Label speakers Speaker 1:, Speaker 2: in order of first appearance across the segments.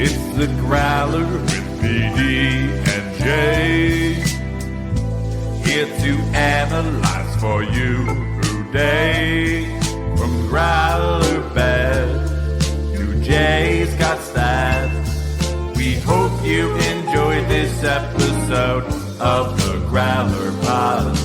Speaker 1: It's the Growler with PD and J. Here to analyze for you today. From Growler bad to Jay's got stats. We hope you enjoyed this episode of the Growler Podcast.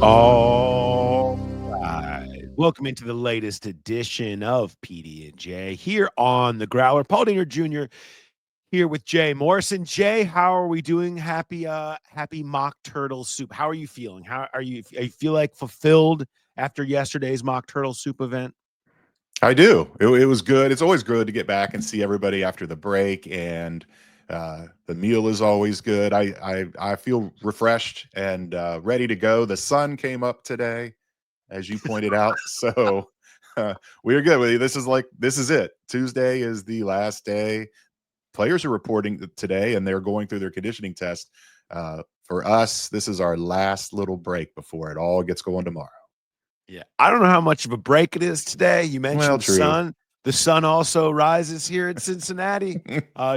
Speaker 2: All right. Welcome into the latest edition of PD and J here on the Growler. Paul Dinger Jr. here with Jay Morrison. Jay, how are we doing? Happy mock turtle soup. How are you feeling? How are you? You feel like fulfilled after yesterday's mock turtle soup event?
Speaker 3: I do. It was good. It's always good to get back and see everybody after the break, and the meal is always good. I feel refreshed and ready to go. The sun came up today, as you pointed out, so we're good. This is it. Tuesday is the last day. Players are reporting today, and they're going through their conditioning test. For us, this is our last little break before it all gets going tomorrow.
Speaker 2: Yeah, I don't know how much of a break it is today. You mentioned the sun. The sun also rises here in Cincinnati.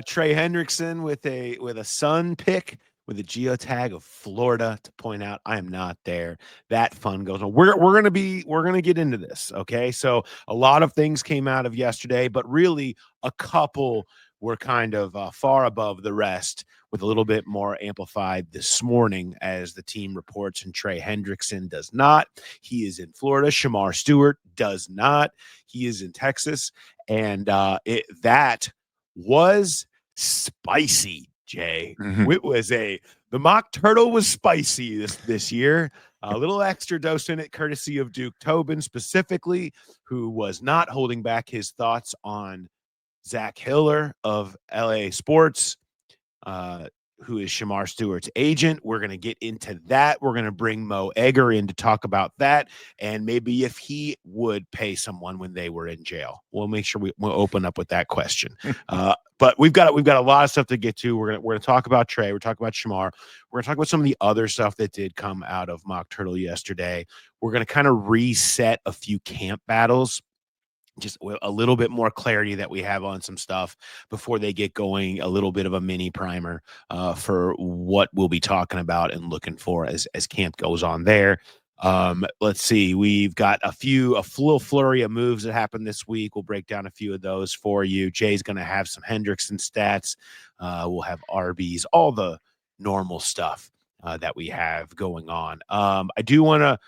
Speaker 2: Trey Hendrickson with a sun pick with a geotag of Florida to point out I am not there. That fun goes on. We're gonna get into this. Okay, so a lot of things came out of yesterday, but really a couple were kind of far above the rest, with a little bit more amplified this morning as the team reports, and Trey Hendrickson does not. He is in Florida. Shemar Stewart does not. He is in Texas. And that was spicy, Jay.
Speaker 3: Mm-hmm.
Speaker 2: It was the mock turtle was spicy this year. A little extra dose in it, courtesy of Duke Tobin specifically, who was not holding back his thoughts on Zach Hiller of LA Sports, who is Shemar Stewart's agent. We're going to get into that. We're going to bring Mo Egger in to talk about that, and maybe if he would pay someone when they were in jail. We'll make sure we'll open up with that question. But we've got a lot of stuff to get to. We're gonna talk about Trey. We're talking about Shemar. We're gonna talk about some of the other stuff that did come out of Mock Turtle yesterday. We're gonna kind of reset a few camp battles, just a little bit more clarity that we have on some stuff before they get going, a little bit of a mini primer for what we'll be talking about and looking for as camp goes on there. Let's see. We've got a little flurry of moves that happened this week. We'll break down a few of those for you. Jay's going to have some Hendrickson stats. We'll have ARBIES, all the normal stuff that we have going on. I do want to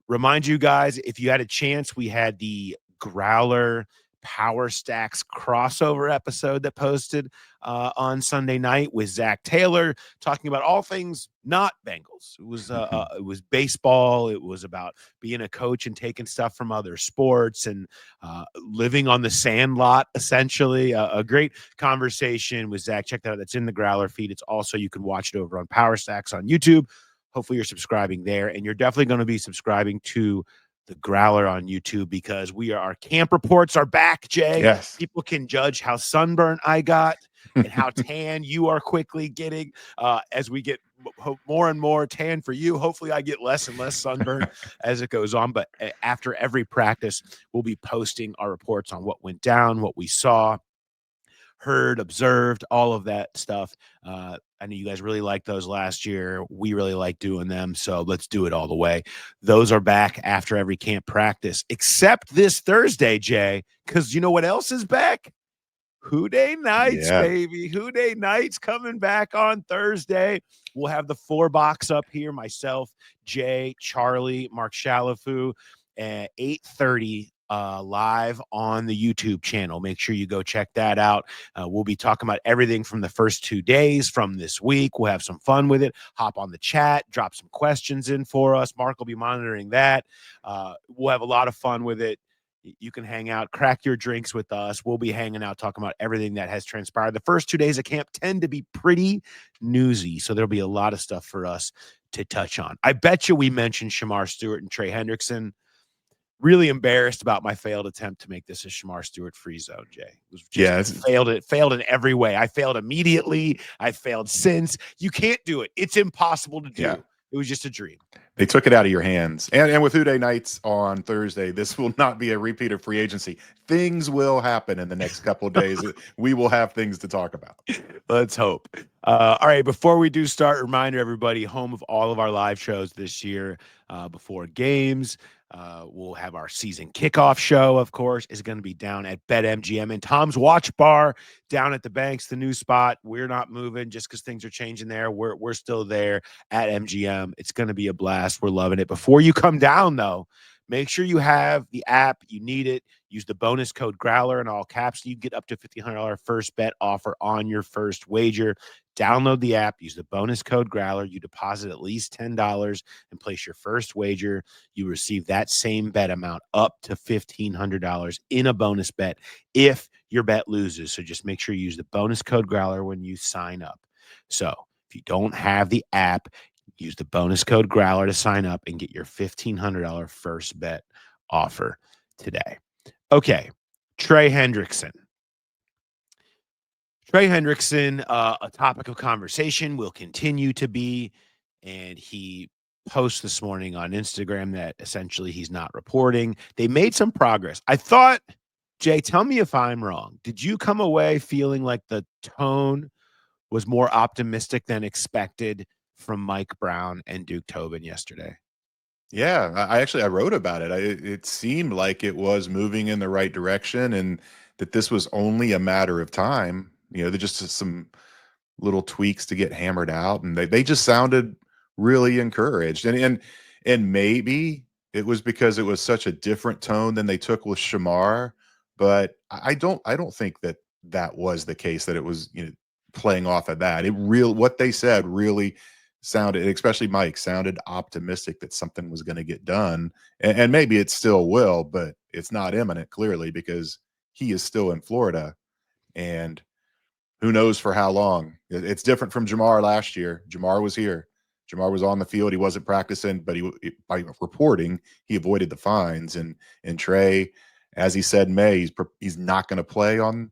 Speaker 2: remind you guys, if you had a chance, we had the Growler Power Stacks crossover episode that posted on Sunday night with Zach Taylor, talking about all things not Bengals. It was baseball. It was about being a coach and taking stuff from other sports and living on the sandlot, essentially. A great conversation with Zach. Check that out. That's in the Growler feed. It's also, you can watch it over on Power Stacks on YouTube. Hopefully you're subscribing there, and you're definitely going to be subscribing to the Growler on YouTube, because our camp reports are back, Jay.
Speaker 3: Yes.
Speaker 2: People can judge how sunburned I got and how tan you are quickly getting as we get more and more tan for you. Hopefully I get less and less sunburn as it goes on. But after every practice, we'll be posting our reports on what went down, what we saw, heard, observed, all of that stuff. I know you guys really liked those last year. We really like doing them, so let's do it all the way. Those are back after every camp practice, except this Thursday, Jay, because you know what else is back? Who Day Nights, baby. Who Day Nights coming back on Thursday. We'll have the 4-box up here, myself, Jay, Charlie, Mark Shalafu, at 8:30 live on the YouTube channel. Make sure you go check that out. We'll be talking about everything from the first 2 days from this week. We'll have some fun with it. Hop on the chat, drop some questions in for us. Mark will be monitoring that. We'll have a lot of fun with it. You can hang out, crack your drinks with us. We'll be hanging out, talking about everything that has transpired. The first 2 days of camp tend to be pretty newsy, so there'll be a lot of stuff for us to touch on. I bet you we mentioned Shemar Stewart and Trey Hendrickson. Really embarrassed about my failed attempt to make this a Shemar Stewart free zone, Jay. It failed in every way. I failed immediately. I failed since. You can't do it. It's impossible to do. It was just a dream.
Speaker 3: They took it out of your hands. And with Uday Nights on Thursday, this will not be a repeat of free agency. Things will happen in the next couple of days. We will have things to talk about.
Speaker 2: Let's hope. All right, before we do start, reminder everybody, home of all of our live shows this year before games. We'll have our season kickoff show, of course, is going to be down at BetMGM and Tom's Watch Bar down at the Banks, the new spot. We're not moving just because things are changing there. We're still there at MGM. It's going to be a blast. We're loving it. Before you come down, though, make sure you have the app. You need it. Use the bonus code Growler in all caps. You get up to $1,500 first bet offer on your first wager. Download the app. Use the bonus code Growler. You deposit at least $10 and place your first wager. You receive that same bet amount up to $1,500 in a bonus bet if your bet loses. So just make sure you use the bonus code Growler when you sign up. So if you don't have the app, use the bonus code Growler to sign up and get your $1,500 first bet offer today. Okay, Trey Hendrickson. Trey Hendrickson, a topic of conversation, will continue to be, and he posts this morning on Instagram that essentially he's not reporting. They made some progress. I thought, Jay, tell me if I'm wrong. Did you come away feeling like the tone was more optimistic than expected from Mike Brown and Duke Tobin yesterday?
Speaker 3: Yeah, I wrote about it. It seemed like it was moving in the right direction and that this was only a matter of time. They're just some little tweaks to get hammered out, and they just sounded really encouraged. And maybe it was because it was such a different tone than they took with Shemar, but I don't think that was the case, that it was playing off of that. What they said really sounded, especially Mike, sounded optimistic that something was going to get done, and maybe it still will, but it's not imminent, clearly, because he is still in Florida, and who knows for how long. It's different from Jamar last year. Jamar was here. Jamar was on the field. He wasn't practicing, but by reporting, he avoided the fines. And Trey, as he said in May, he's not going to play on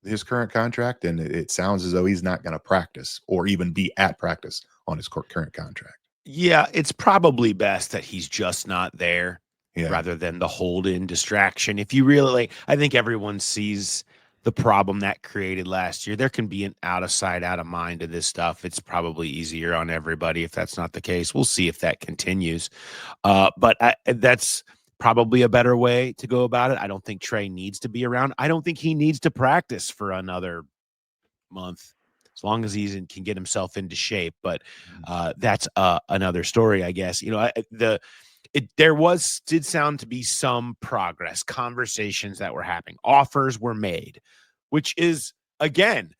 Speaker 3: his current contract, and it sounds as though he's not going to practice or even be at practice on his current contract.
Speaker 2: Yeah, it's probably best that he's just not there rather than the hold-in distraction. If you really, I think everyone sees the problem that created last year. There can be an out of sight, out of mind to this stuff. It's probably easier on everybody if that's not the case. We'll see if that continues. But that's probably a better way to go about it. I don't think Trey needs to be around. I don't think he needs to practice for another month, as long as he can get himself into shape. But that's another story, I guess. There did sound to be some progress, conversations that were happening, offers were made, which is, again,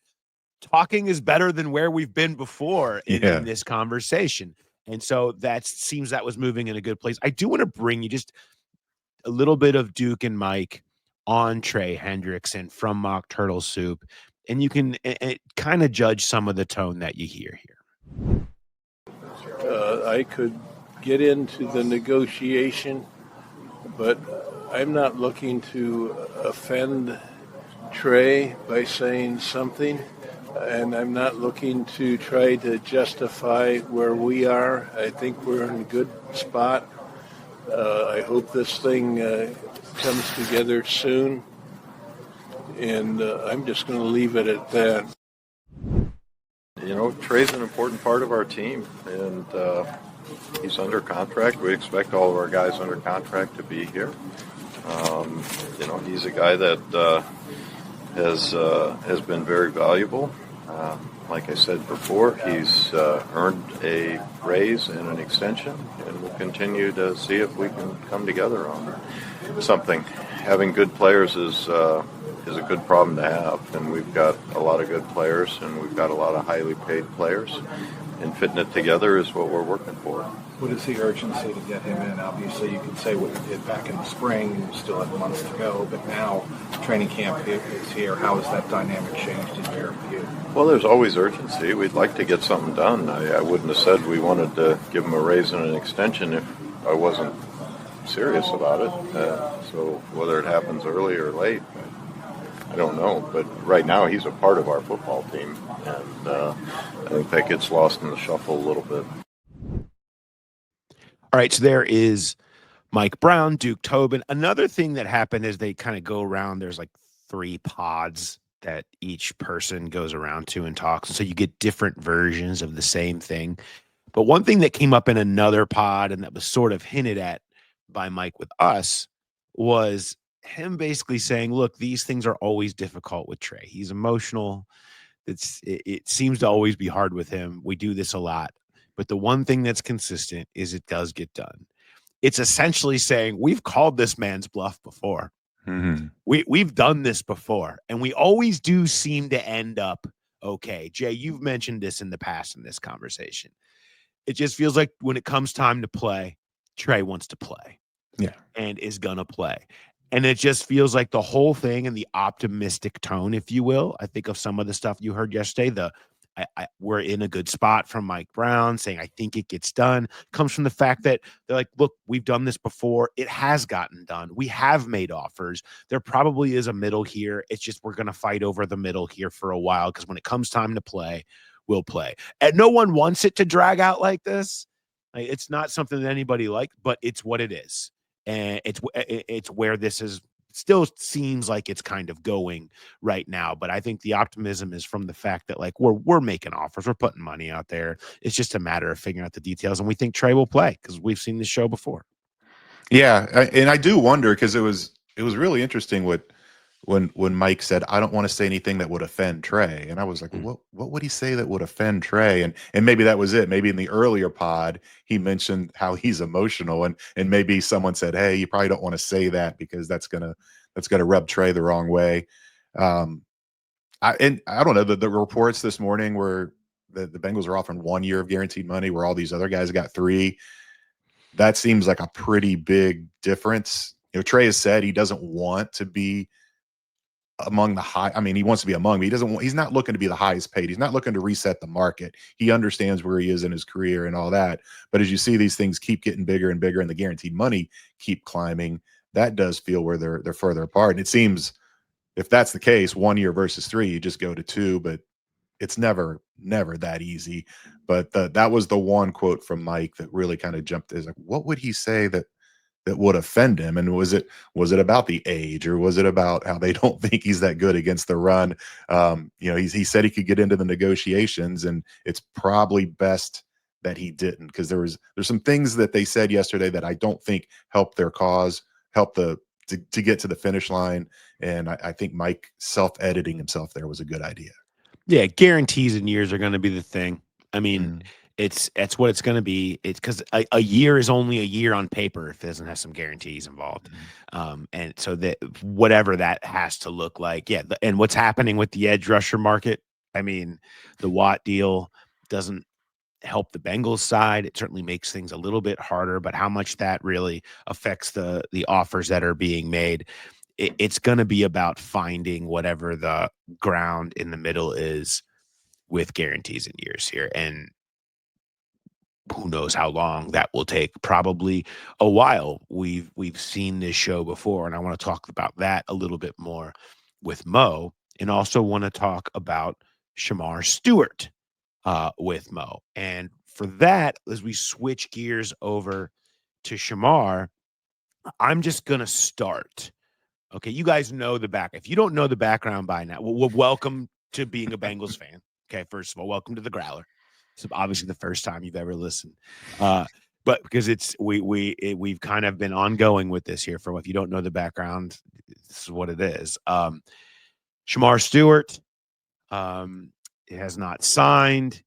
Speaker 2: talking is better than where we've been before in this conversation. And so that seems that was moving in a good place. I do want to bring you just a little bit of Duke and Mike on Trey Hendrickson from Mock Turtle Soup, and you can kind of judge some of the tone that you hear here.
Speaker 4: I could get into the negotiation, but I'm not looking to offend Trey by saying something, and I'm not looking to try to justify where we are. I think we're in a good spot. I hope this thing comes together soon, and I'm just going to leave it at that.
Speaker 5: Trey's an important part of our team, and he's under contract. We expect all of our guys under contract to be here. He's a guy that has been very valuable. Like I said before, he's earned a raise and an extension, and we'll continue to see if we can come together on something. Having good players is a good problem to have, and we've got a lot of good players, and we've got a lot of highly paid players, and fitting it together is what we're working for.
Speaker 6: What is the urgency to get him in? Obviously, you can say what you did back in the spring, you still have months to go, but now training camp is here. How has that dynamic changed in your view?
Speaker 5: Well, there's always urgency. We'd like to get something done. I wouldn't have said we wanted to give him a raise and an extension if I wasn't serious about it. So whether it happens early or late, I don't know. But right now, he's a part of our football team, and I think that gets lost in the shuffle a little bit.
Speaker 2: All right, so there is Mike Brown, Duke Tobin. Another thing that happened is they kind of go around. There's like 3 pods that each person goes around to and talks. So you get different versions of the same thing. But one thing that came up in another pod and that was sort of hinted at by Mike with us was him basically saying, look, these things are always difficult with Trey. He's emotional. It seems to always be hard with him. We do this a lot. But the one thing that's consistent is it does get done. It's essentially saying we've called this man's bluff before.
Speaker 3: Mm-hmm.
Speaker 2: We've done this before, and we always do seem to end up okay. Jay, you've mentioned this in the past in this conversation. It just feels like when it comes time to play, Trey wants to play.
Speaker 3: Yeah.
Speaker 2: And is going to play. And it just feels like the whole thing and the optimistic tone, if you will. I think of some of the stuff you heard yesterday, we're in a good spot from Mike Brown saying, I think it gets done, comes from the fact that they're like, look, we've done this before. It has gotten done. We have made offers. There probably is a middle here. It's just we're going to fight over the middle here for a while because when it comes time to play, we'll play. And no one wants it to drag out like this. It's not something that anybody likes, but it's what it is. And it's where this is still seems like it's kind of going right now. But I think the optimism is from the fact that like we're making offers, we're putting money out there. It's just a matter of figuring out the details, and we think Trey will play because we've seen this show before.
Speaker 3: Yeah, and I do wonder because it was really interesting when Mike said, I don't want to say anything that would offend Trey. And I was like, what would he say that would offend Trey? And maybe that was it. Maybe in the earlier pod, he mentioned how he's emotional and maybe someone said, hey, you probably don't want to say that because that's gonna rub Trey the wrong way. I don't know, the reports this morning were the Bengals are offering 1 year of guaranteed money where all these other guys got 3. That seems like a pretty big difference. You know, Trey has said he doesn't want to be among the high. I mean, he wants to be among, but he's not looking to be the highest paid. He's not looking to reset the market. He understands where he is in his career and all that. But as you see these things keep getting bigger and bigger and the guaranteed money keep climbing, that does feel where they're further apart. And it seems if that's the case, 1 year versus 3, you just go to 2, but it's never that easy. But that was the one quote from Mike that really kind of jumped. Is like, what would he say that would offend him? And was it about the age, or was it about how they don't think he's that good against the run? You know, he said he could get into the negotiations, and it's probably best that he didn't, because there's some things that they said yesterday that I don't think helped their cause, helped to get to the finish line. And I think Mike self-editing himself there was a good idea.
Speaker 2: Yeah, guarantees in years are going to be the thing. I mean, it's what it's going to be. It's because a year is only a year on paper if it doesn't have some guarantees involved. And so that whatever that has to look like. Yeah. And what's happening with the edge rusher market, I mean, the Watt deal doesn't help the Bengals side. It certainly makes things a little bit harder, but how much that really affects the offers that are being made, it's going to be about finding whatever the ground in the middle is with guarantees in years here. And who knows how long that will take. Probably a while. We've seen this show before, and I want to talk about that a little bit more with Mo, and also want to talk about Shemar Stewart with Mo. And for that, as we switch gears over to Shemar, I'm just going to start. Okay, you guys know the back. If you don't know the background by now, well, welcome to being a Bengals fan. Okay, first of all, welcome to the Growler. It's obviously the first time you've ever listened, but because we've kind of been ongoing with this here for if you don't know the background, this is what it is. Shemar Stewart it has not signed.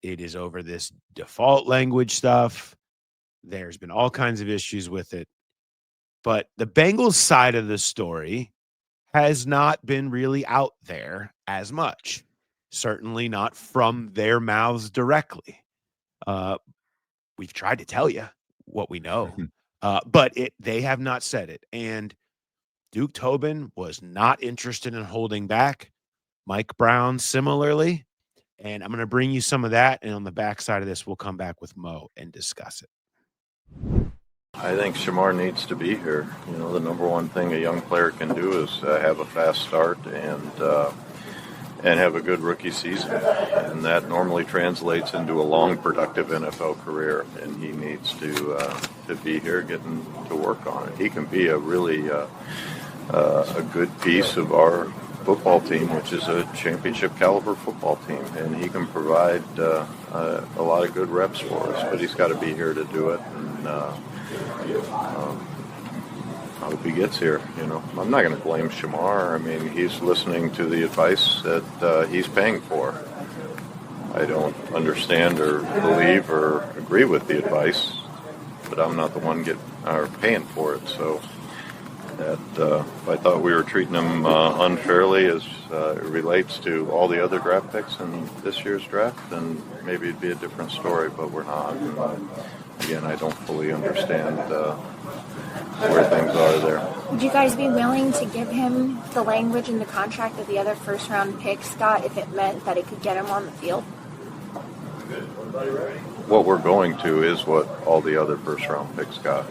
Speaker 2: It is over this default language stuff. There's been all kinds of issues with it. But the Bengals side of the story has not been really out there as much. Certainly not from their mouths directly. We've tried to tell you what we know, but they have not said it. And Duke Tobin was not interested in holding back. Mike Brown similarly. And I'm going to bring you some of that. And on the backside of this, we'll come back with Mo and discuss it.
Speaker 5: I think Shemar needs to be here. You know, the number one thing a young player can do is have a fast start and have a good rookie season. And that normally translates into a long, productive NFL career. And he needs to to be here getting to work on it. He can be a really a good piece of our football team, which is a championship caliber football team, and he can provide a lot of good reps for us, but he's got to be here to do it, and I hope he gets here. I'm not going to blame Shemar. I mean, he's listening to the advice that he's paying for. I don't understand or believe or agree with the advice, but I'm not the one paying for it. So that if I thought we were treating him unfairly as it relates to all the other draft picks in this year's draft, then maybe it'd be a different story, but we're not. And, again, I don't fully understand where things are there.
Speaker 7: Would you guys be willing to give him the language in the contract that the other first-round picks got if it meant that it could get him on the field?
Speaker 5: What we're going to is what all the other first-round picks got.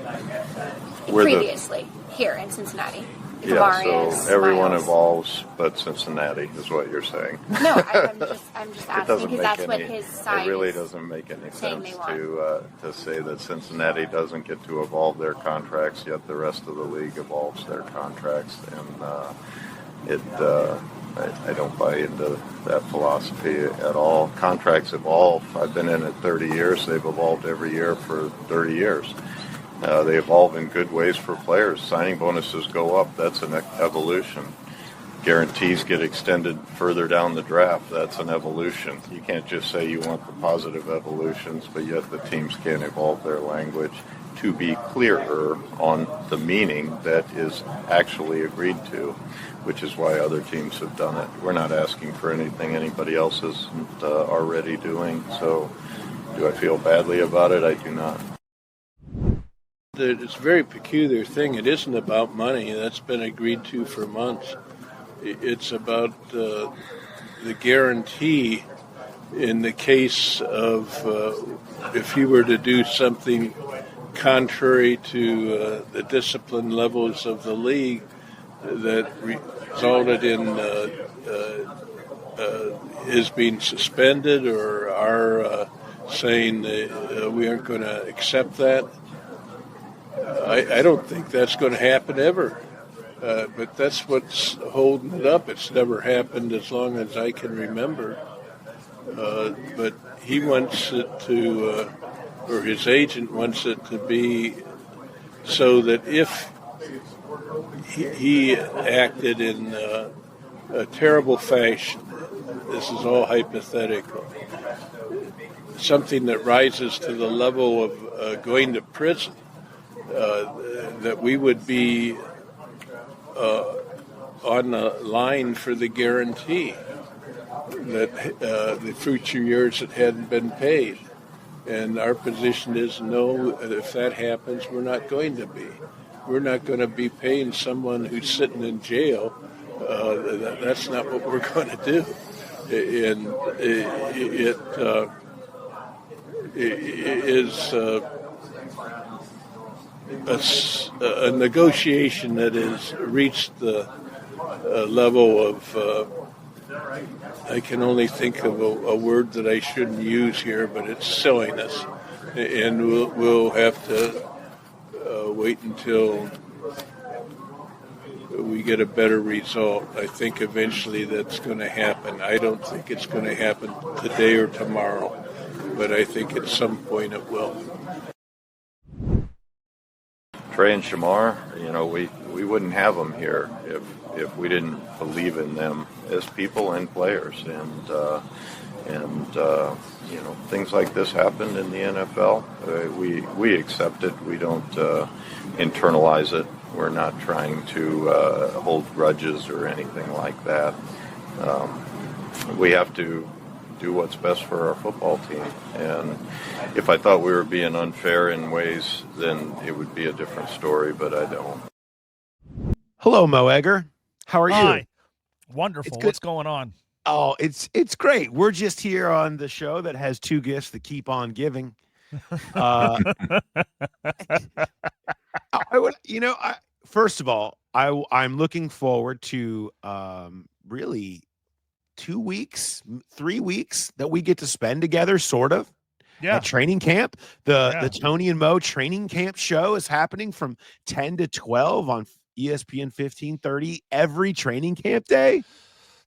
Speaker 7: Previously, here in Cincinnati.
Speaker 5: Yeah,
Speaker 7: ARBIES,
Speaker 5: so everyone
Speaker 7: Miles.
Speaker 5: evolves, but Cincinnati is what you're saying.
Speaker 7: No, I'm just asking because that's what his side.
Speaker 5: It really doesn't make any sense to say that Cincinnati doesn't get to evolve their contracts, yet the rest of the league evolves their contracts, and I don't buy into that philosophy at all. Contracts evolve. I've been in it 30 years. They've evolved every year for 30 years. They evolve in good ways for players. Signing bonuses go up. That's an evolution. Guarantees get extended further down the draft. That's an evolution. You can't just say you want the positive evolutions, but yet the teams can't evolve their language to be clearer on the meaning that is actually agreed to, which is why other teams have done it. We're not asking for anything anybody else isn't already doing. So do I feel badly about it? I do not.
Speaker 4: It's a very peculiar thing. It isn't about money. That's been agreed to for months. It's about the guarantee in the case of if you were to do something contrary to the discipline levels of the league that resulted in his being suspended or our saying we aren't going to accept that. I don't think that's going to happen ever, but that's what's holding it up. It's never happened as long as I can remember, but he wants it to, or his agent wants it to be so that if he acted in a terrible fashion, this is all hypothetical, something that rises to the level of going to prison, that we would be on the line for the guarantee that the future years that hadn't been paid. And our position is no, if that happens, we're not going to be. We're not going to be paying someone who's sitting in jail. That's not what we're going to do. And it is a negotiation that has reached the level of, I can only think of a word that I shouldn't use here, but it's silliness. And we'll have to wait until we get a better result. I think eventually that's going to happen. I don't think it's going to happen today or tomorrow, but I think at some point it will.
Speaker 5: Trey and Shemar, we wouldn't have them here if we didn't believe in them as people and players. And things like this happened in the NFL. We accept it. We don't internalize it. We're not trying to hold grudges or anything like that. We have to do what's best for our football team. And if I thought we were being unfair in ways, then it would be a different story, but I don't.
Speaker 2: Hello, Mo Egger. How are you?
Speaker 8: Hi. Wonderful. What's going on?
Speaker 2: Oh, it's great. We're just here on the show that has two gifts that keep on giving. First of all, I'm looking forward to really 2 weeks, 3 weeks that we get to spend together, sort of. at training camp. The Tony and Mo training camp show is happening from 10 to 12 on ESPN 1530 every training camp day.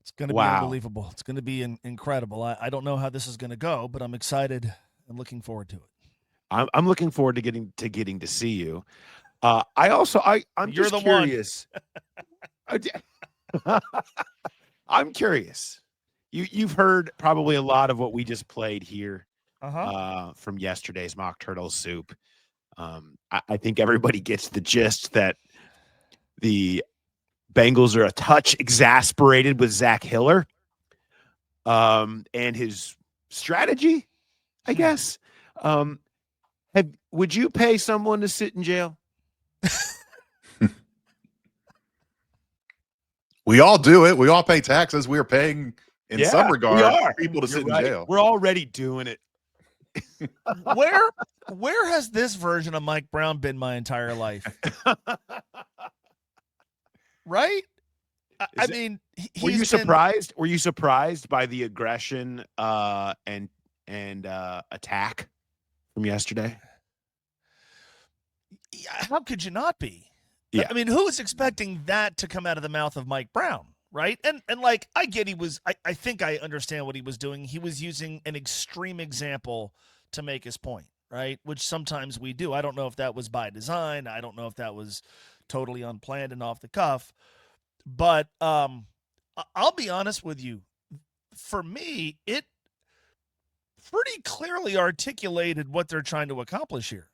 Speaker 8: It's going to be unbelievable. It's going to be incredible. I don't know how this is going to go, but I'm excited and looking forward to it.
Speaker 2: I'm looking forward to getting to see you. I'm
Speaker 8: You're
Speaker 2: just
Speaker 8: the
Speaker 2: curious. I'm curious. You've heard probably a lot of what we just played here from yesterday's Mock Turtle Soup. I think everybody gets the gist that the Bengals are a touch exasperated with Zach Hiller and his strategy, I guess. Would you pay someone to sit in jail?
Speaker 3: We all do it. We all pay taxes. We are paying, in some regard, people to sit in jail.
Speaker 2: We're already doing it.
Speaker 8: Where has this version of Mike Brown been my entire life? Right? I mean,
Speaker 2: were you surprised? Were you surprised by the aggression and attack from yesterday?
Speaker 8: How could you not be?
Speaker 2: Yeah.
Speaker 8: I mean, who was expecting that to come out of the mouth of Mike Brown, right? And like, I get I think I understand what he was doing. He was using an extreme example to make his point, right? Which sometimes we do. I don't know if that was by design. I don't know if that was totally unplanned and off the cuff. But I'll be honest with you. For me, it pretty clearly articulated what they're trying to accomplish here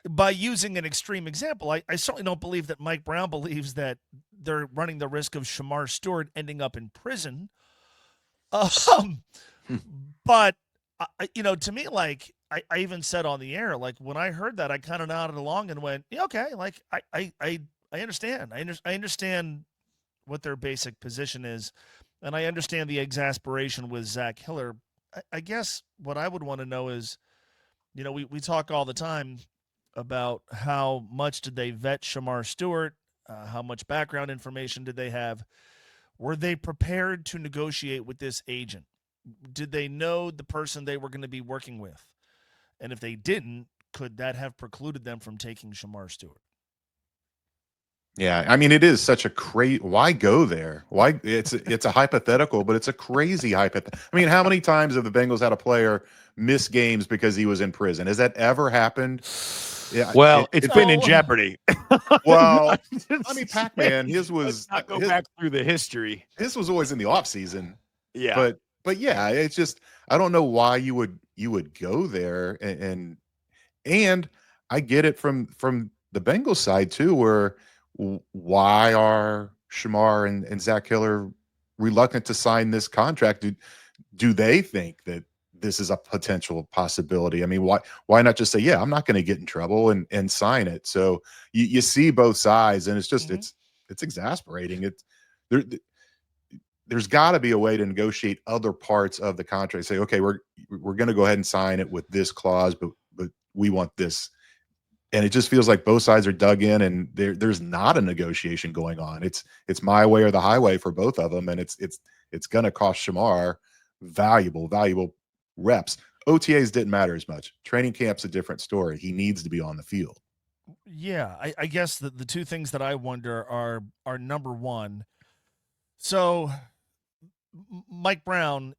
Speaker 8: by using an extreme example. I certainly don't believe that Mike Brown believes that they're running the risk of Shemar Stewart ending up in prison. But, to me, like, I even said on the air, like, when I heard that, I kind of nodded along and went, yeah, okay, like, I understand. I understand what their basic position is, and I understand the exasperation with Zach Hiller. I guess what I would want to know is, we talk all the time about how much did they vet Shemar Stewart, how much background information did they have? Were they prepared to negotiate with this agent? Did they know the person they were going to be working with? And if they didn't, could that have precluded them from taking Shemar Stewart?
Speaker 3: Yeah, I mean, it is such a why go there? Why it's a hypothetical, but it's a crazy hypothetical. I mean, how many times have the Bengals had a player miss games because he was in prison? Has that ever happened? Yeah.
Speaker 2: Well, it's been in jeopardy.
Speaker 3: Well, I mean, Pac-Man, his was
Speaker 2: not go back through the history.
Speaker 3: His was always in the off season.
Speaker 2: Yeah,
Speaker 3: but yeah, it's just I don't know why you would go there, and I get it from the Bengals side too, where why are Shemar and Zach Hiller reluctant to sign this contract? Do they think that this is a potential possibility? I mean, why not just say, yeah, I'm not going to get in trouble and sign it? So you see both sides, and it's just it's exasperating. There's got to be a way to negotiate other parts of the contract. Say, okay, we're going to go ahead and sign it with this clause, but we want this. And it just feels like both sides are dug in, and there's not a negotiation going on. It's my way or the highway for both of them, and it's going to cost Shemar valuable reps. OTAs didn't matter as much. Training camp's a different story. He needs to be on the field.
Speaker 8: Yeah, I guess the two things that I wonder are number one. So Mike Brown,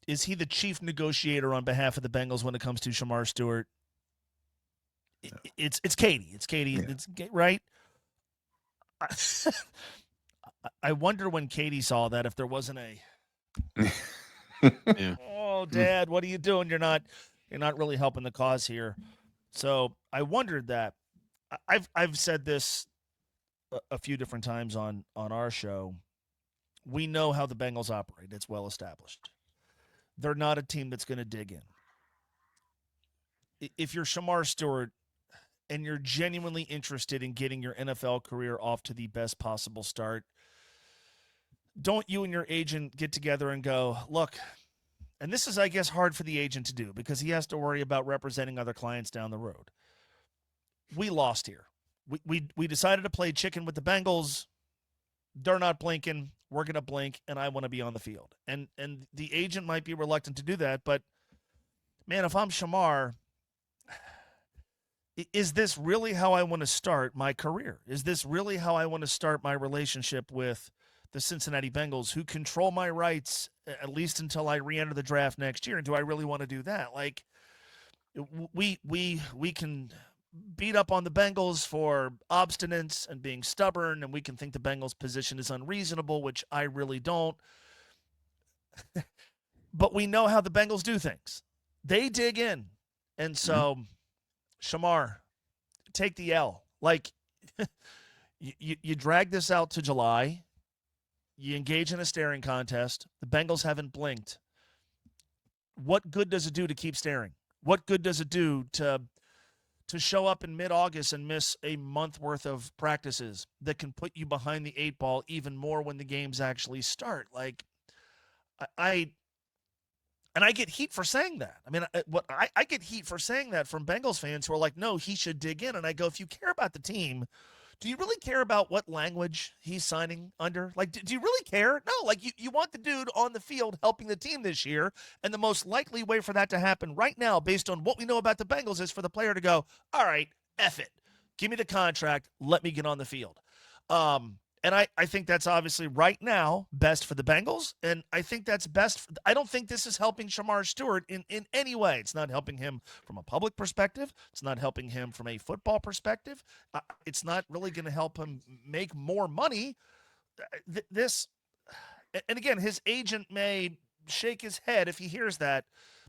Speaker 8: is he the chief negotiator on behalf of the Bengals when it comes to Shemar Stewart? It's Katie. It's Katie. Yeah. It's right. I wonder when Katie saw that if there wasn't a.
Speaker 2: Yeah.
Speaker 8: Oh, Dad, what are you doing? You're not really helping the cause here. So I wondered that. I've said this a few different times on our show. We know how the Bengals operate. It's well established. They're not a team that's going to dig in. If you're Shemar Stewart and you're genuinely interested in getting your NFL career off to the best possible start, don't you and your agent get together and go, look, and this is, I guess, hard for the agent to do because he has to worry about representing other clients down the road. We lost here. We decided to play chicken with the Bengals. They're not blinking. We're going to blink, and I want to be on the field. And the agent might be reluctant to do that, but man, if I'm Shemar, is this really how I want to start my career? Is this really how I want to start my relationship with the Cincinnati Bengals, who control my rights at least until I re-enter the draft next year? And do I really want to do that? Like, we can beat up on the Bengals for obstinance and being stubborn, and we can think the Bengals position is unreasonable, which I really don't. But we know how the Bengals do things. They dig in. And so, Shemar, take the L. Like, you drag this out to July. You engage in a staring contest. The Bengals haven't blinked. What good does it do to keep staring? What good does it do to show up in mid-August and miss a month worth of practices that can put you behind the 8 ball even more when the games actually start? Like, I get heat for saying that. I mean, I get heat for saying that from Bengals fans who are like, no, he should dig in. And I go, if you care about the team, do you really care about what language he's signing under? Like, do you really care? No, like you want the dude on the field helping the team this year. And the most likely way for that to happen right now, based on what we know about the Bengals, is for the player to go, all right, F it. Give me the contract. Let me get on the field. And I think that's obviously right now best for the Bengals. And I think that's best. I don't think this is helping Shemar Stewart in any way. It's not helping him from a public perspective. It's not helping him from a football perspective. It's not really going to help him make more money. And again, his agent may shake his head if he hears that.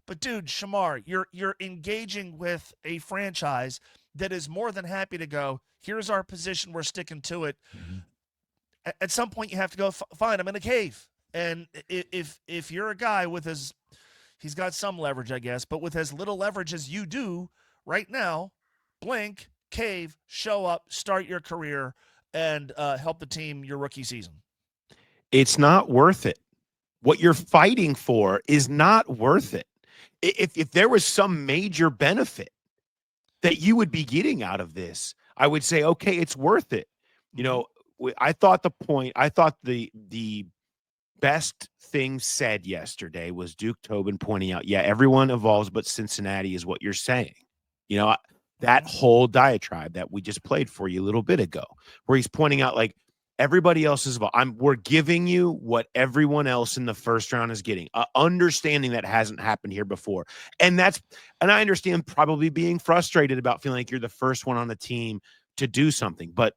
Speaker 8: But dude, Shemar, you're engaging with a franchise that is more than happy to go, here's our position, we're sticking to it. Mm-hmm. At some point, you have to go, fine, I'm in a cave. And if you're a guy with he's got some leverage, I guess, but with as little leverage as you do right now, blink, cave, show up, start your career, and help the team your rookie season.
Speaker 2: It's not worth it. What you're fighting for is not worth it. If there was some major benefit that you would be getting out of this, I would say, okay, it's worth it. You know, I thought the best thing said yesterday was Duke Tobin pointing out, yeah, everyone evolves, but Cincinnati is what you're saying. You know, that whole diatribe that we just played for you a little bit ago, where he's pointing out, like, everybody else is evolved. We're giving you what everyone else in the first round is getting, understanding that hasn't happened here before. And I understand probably being frustrated about feeling like you're the first one on the team to do something, but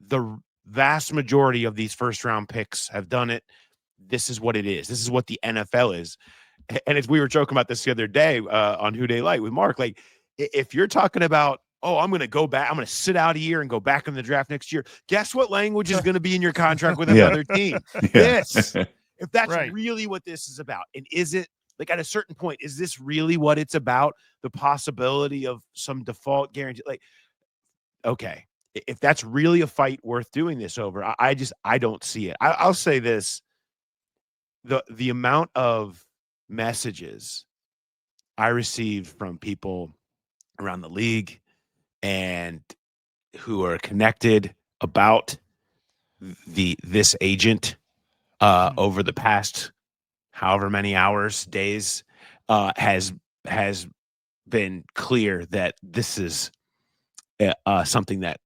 Speaker 2: the vast majority of these first round picks have done it. This is what it is. This is what the NFL is. And as we were joking about this the other day on Who Day Light with Mark, like, if you're talking about, oh, I'm going to go back, I'm going to sit out a year and go back in the draft next year, guess what language is going to be in your contract with another team? This. If that's really what this is about. And is it, like, at a certain point, is this really what it's about? The possibility of some default guarantee? Like, okay. If that's really a fight worth doing this over, I don't see it. I'll say this. The amount of messages I received from people around the league and who are connected about this agent over the past however many hours, days, has been clear that this is something that,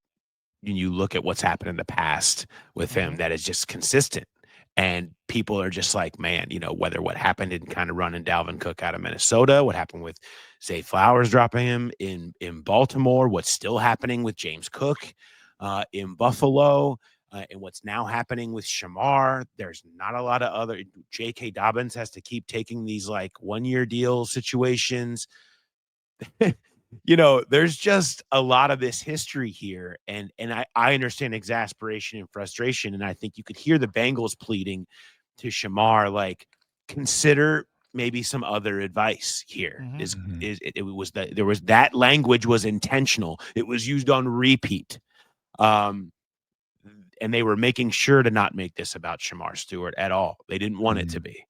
Speaker 2: when you look at what's happened in the past with him, that is just consistent. And people are just like, man, you know, whether what happened in kind of running Dalvin Cook out of Minnesota, what happened with Zay Flowers dropping him in Baltimore, what's still happening with James Cook in Buffalo, and what's now happening with Shemar. There's not a lot of other. J.K. Dobbins has to keep taking these like 1-year deal situations. You know, there's just a lot of this history here. And I understand exasperation and frustration. And I think you could hear the Bengals pleading to Shemar, like, consider maybe some other advice here. There was that language was intentional. It was used on repeat. And they were making sure to not make this about Shemar Stewart at all. They didn't want it to be.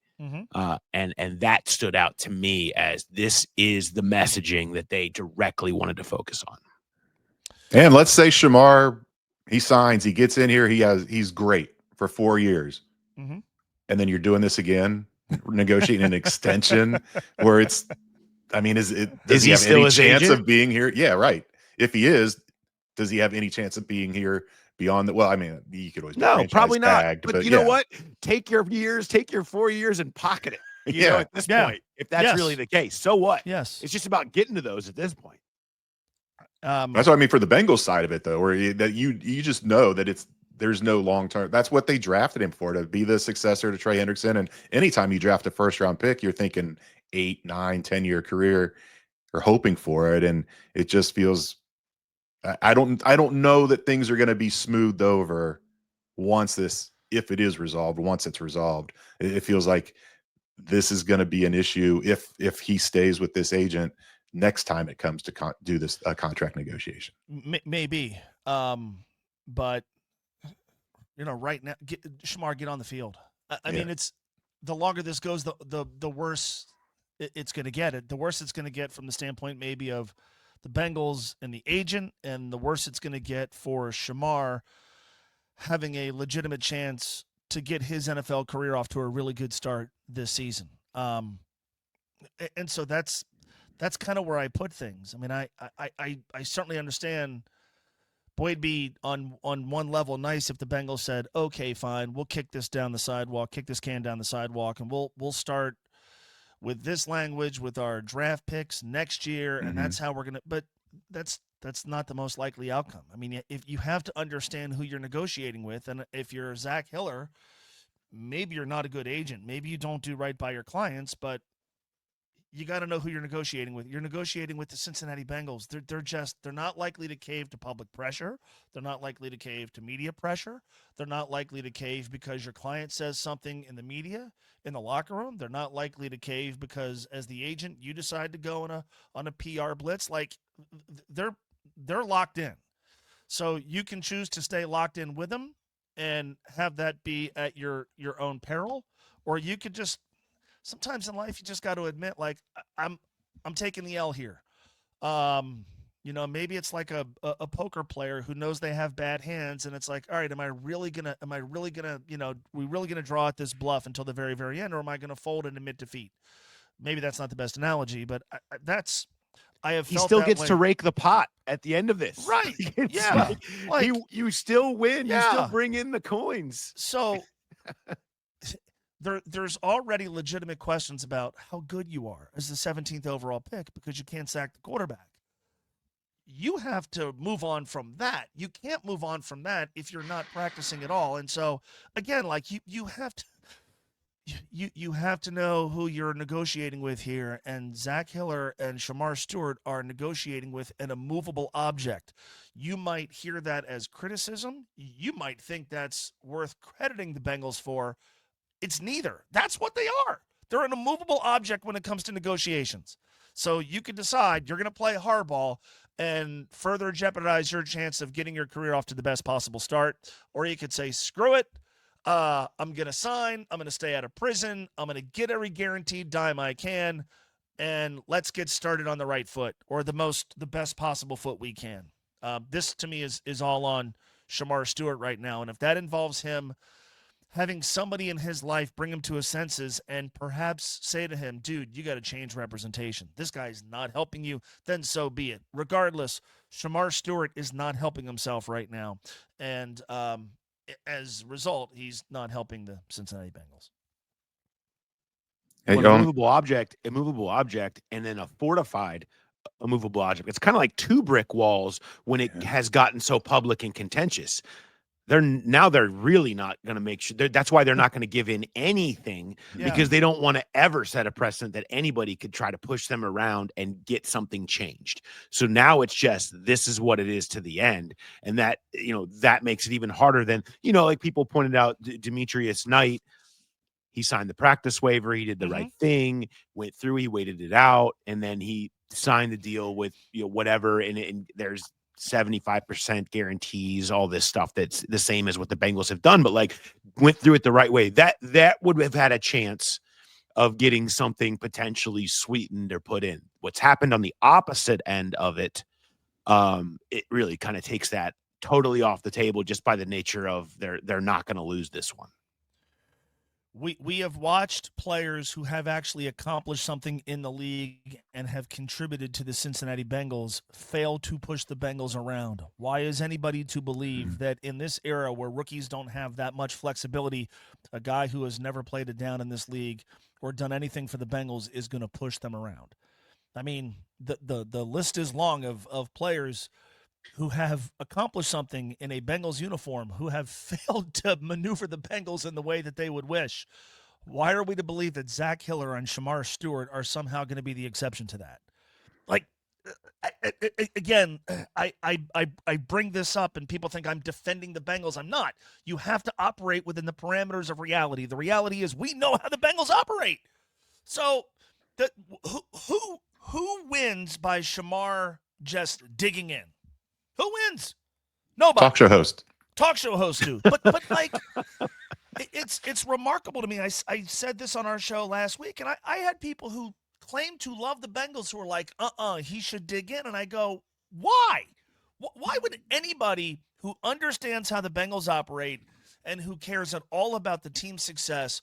Speaker 2: And that stood out to me as this is the messaging that they directly wanted to focus on.
Speaker 3: And let's say Shemar, he signs, he gets in here, he's great for 4 years. And then you're doing this again, negotiating an extension where it's I mean, does
Speaker 2: Is
Speaker 3: he
Speaker 2: he
Speaker 3: have
Speaker 2: still
Speaker 3: any
Speaker 2: his
Speaker 3: chance
Speaker 2: agent?
Speaker 3: of being here? Yeah, right. If he is, does he have any chance of being here beyond that? Well, I mean, you could always be
Speaker 2: No,
Speaker 3: franchise
Speaker 2: probably not.
Speaker 3: tagged,
Speaker 2: But
Speaker 3: but
Speaker 2: you know
Speaker 3: yeah,
Speaker 2: what? Take your 4 years and pocket it.
Speaker 3: yeah.
Speaker 2: At this
Speaker 8: Yeah.
Speaker 2: point, if that's really
Speaker 8: Yes.
Speaker 2: the case, so what?
Speaker 8: Yes.
Speaker 2: It's just about getting to those at this point.
Speaker 3: That's what I mean for the Bengals side of it, though, where you just know that there's no long term. That's what they drafted him for, to be the successor to Trey Hendrickson. And anytime you draft a first round pick, you're thinking 8, 9, 10-year career, or hoping for it. And it just feels, I don't know that things are going to be smoothed over if it is resolved. Once it's resolved, it feels like this is going to be an issue if he stays with this agent next time it comes to do this contract negotiation.
Speaker 8: Maybe, but right now, Shemar, get on the field. I mean, it's the longer this goes, the worse it's going to get. The worse it's going to get from the standpoint maybe of the Bengals and the agent, and the worse it's going to get for Shemar having a legitimate chance to get his NFL career off to a really good start this season. And so that's kind of where I put things. I mean, I certainly understand. Boy, it'd be on one level nice if the Bengals said, okay, fine, we'll kick this can down the sidewalk, and we'll start with this language with our draft picks next year, and that's how we're gonna. But that's not the most likely outcome. I mean, if you have to understand who you're negotiating with, and if you're Zach Hiller, maybe you're not a good agent, maybe you don't do right by your clients, but you got to know who you're negotiating with. You're negotiating with the Cincinnati Bengals. They're not likely to cave to public pressure. They're not likely to cave to media pressure. They're not likely to cave because your client says something in the media, in the locker room. They're not likely to cave because as the agent, you decide to go on a PR blitz. Like they're locked in. So you can choose to stay locked in with them and have that be at your own peril, or you could just, sometimes in life, you just got to admit, like, I'm taking the L here. Maybe it's like a poker player who knows they have bad hands, and it's like, all right, am I really gonna, we really gonna draw at this bluff until the very, very end, or am I gonna fold and admit defeat? Maybe that's not the best analogy, but I have.
Speaker 2: He
Speaker 8: felt
Speaker 2: still
Speaker 8: that
Speaker 2: gets
Speaker 8: way.
Speaker 2: to rake the pot at the end of this,
Speaker 8: Right?
Speaker 2: It's
Speaker 8: Yeah. Like,
Speaker 2: you still win. You
Speaker 8: Yeah.
Speaker 2: still bring in the coins.
Speaker 8: So there's already legitimate questions about how good you are as the 17th overall pick because you can't sack the quarterback. You have to move on from that. You can't move on from that if you're not practicing at all. And so again, like you have to you have to know who you're negotiating with here. And Zach Hiller and Shemar Stewart are negotiating with an immovable object. You might hear that as criticism. You might think that's worth crediting the Bengals for. It's neither. That's what they are. They're an immovable object when it comes to negotiations. So you can decide you're going to play hardball and further jeopardize your chance of getting your career off to the best possible start. Or you could say, screw it. I'm going to sign. I'm going to stay out of prison. I'm going to get every guaranteed dime I can. And let's get started on the right foot, or the best possible foot we can. This to me is all on Shemar Stewart right now. And if that involves him having somebody in his life bring him to his senses and perhaps say to him, dude, you got to change representation. This guy's not helping you, then so be it. Regardless, Shemar Stewart is not helping himself right now. And as a result, he's not helping the Cincinnati Bengals.
Speaker 2: Well, immovable object, and then a fortified immovable object. It's kind of like two brick walls when it has gotten so public and contentious. They're really not going to make sure. That's why they're not going to give in anything, because they don't want to ever set a precedent that anybody could try to push them around and get something changed. So now it's just, this is what it is to the end. And that, that makes it even harder than, like people pointed out, Demetrius Knight, he signed the practice waiver. He did the right thing, went through, he waited it out, and then he signed the deal with, whatever. And there's 75% guarantees, all this stuff that's the same as what the Bengals have done, but like went through it the right way. That would have had a chance of getting something potentially sweetened or put in. What's happened on the opposite end of it, it really kind of takes that totally off the table just by the nature of they're not going to lose this one.
Speaker 8: we have watched players who have actually accomplished something in the league and have contributed to the Cincinnati Bengals fail to push the Bengals around. Why is anybody to believe that in this era where rookies don't have that much flexibility, a guy who has never played a down in this league or done anything for the Bengals is going to push them around? I mean, the list is long of players who have accomplished something in a Bengals uniform, who have failed to maneuver the Bengals in the way that they would wish. Why are we to believe that Zach Hiller and Shemar Stewart are somehow going to be the exception to that? Like, again, I bring this up and people think I'm defending the Bengals. I'm not. You have to operate within the parameters of reality. The reality is we know how the Bengals operate. So who wins by Shemar just digging in? Who wins? Nobody.
Speaker 3: Talk show host
Speaker 8: do. But like, it's remarkable to me. I said this on our show last week, and I had people who claim to love the Bengals who are like, he should dig in. And I go, why? Why would anybody who understands how the Bengals operate and who cares at all about the team's success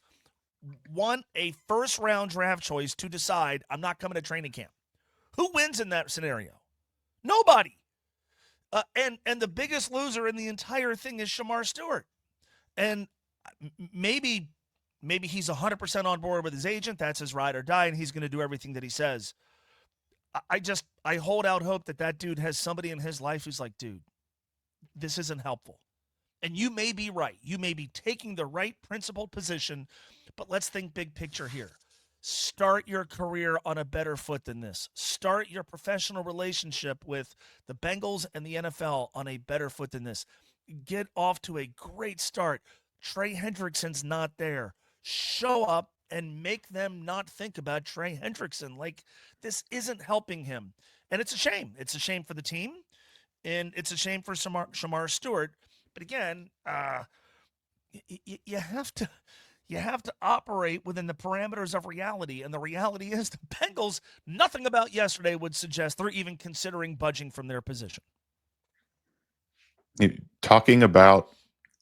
Speaker 8: want a first-round draft choice to decide I'm not coming to training camp? Who wins in that scenario? Nobody. And the biggest loser in the entire thing is Shemar Stewart. And maybe he's 100% on board with his agent. That's his ride or die, and he's going to do everything that he says. I hold out hope that dude has somebody in his life who's like, dude, this isn't helpful. And you may be right. You may be taking the right principled position, but let's think big picture here. Start your career on a better foot than this. Start your professional relationship with the Bengals and the NFL on a better foot than this. Get off to a great start. Trey Hendrickson's not there. Show up and make them not think about Trey Hendrickson. Like, this isn't helping him. And it's a shame. It's a shame for the team, and it's a shame for Shemar Stewart. But again, you have to operate within the parameters of reality. And the reality is the Bengals, nothing about yesterday would suggest they're even considering budging from their position.
Speaker 3: Talking about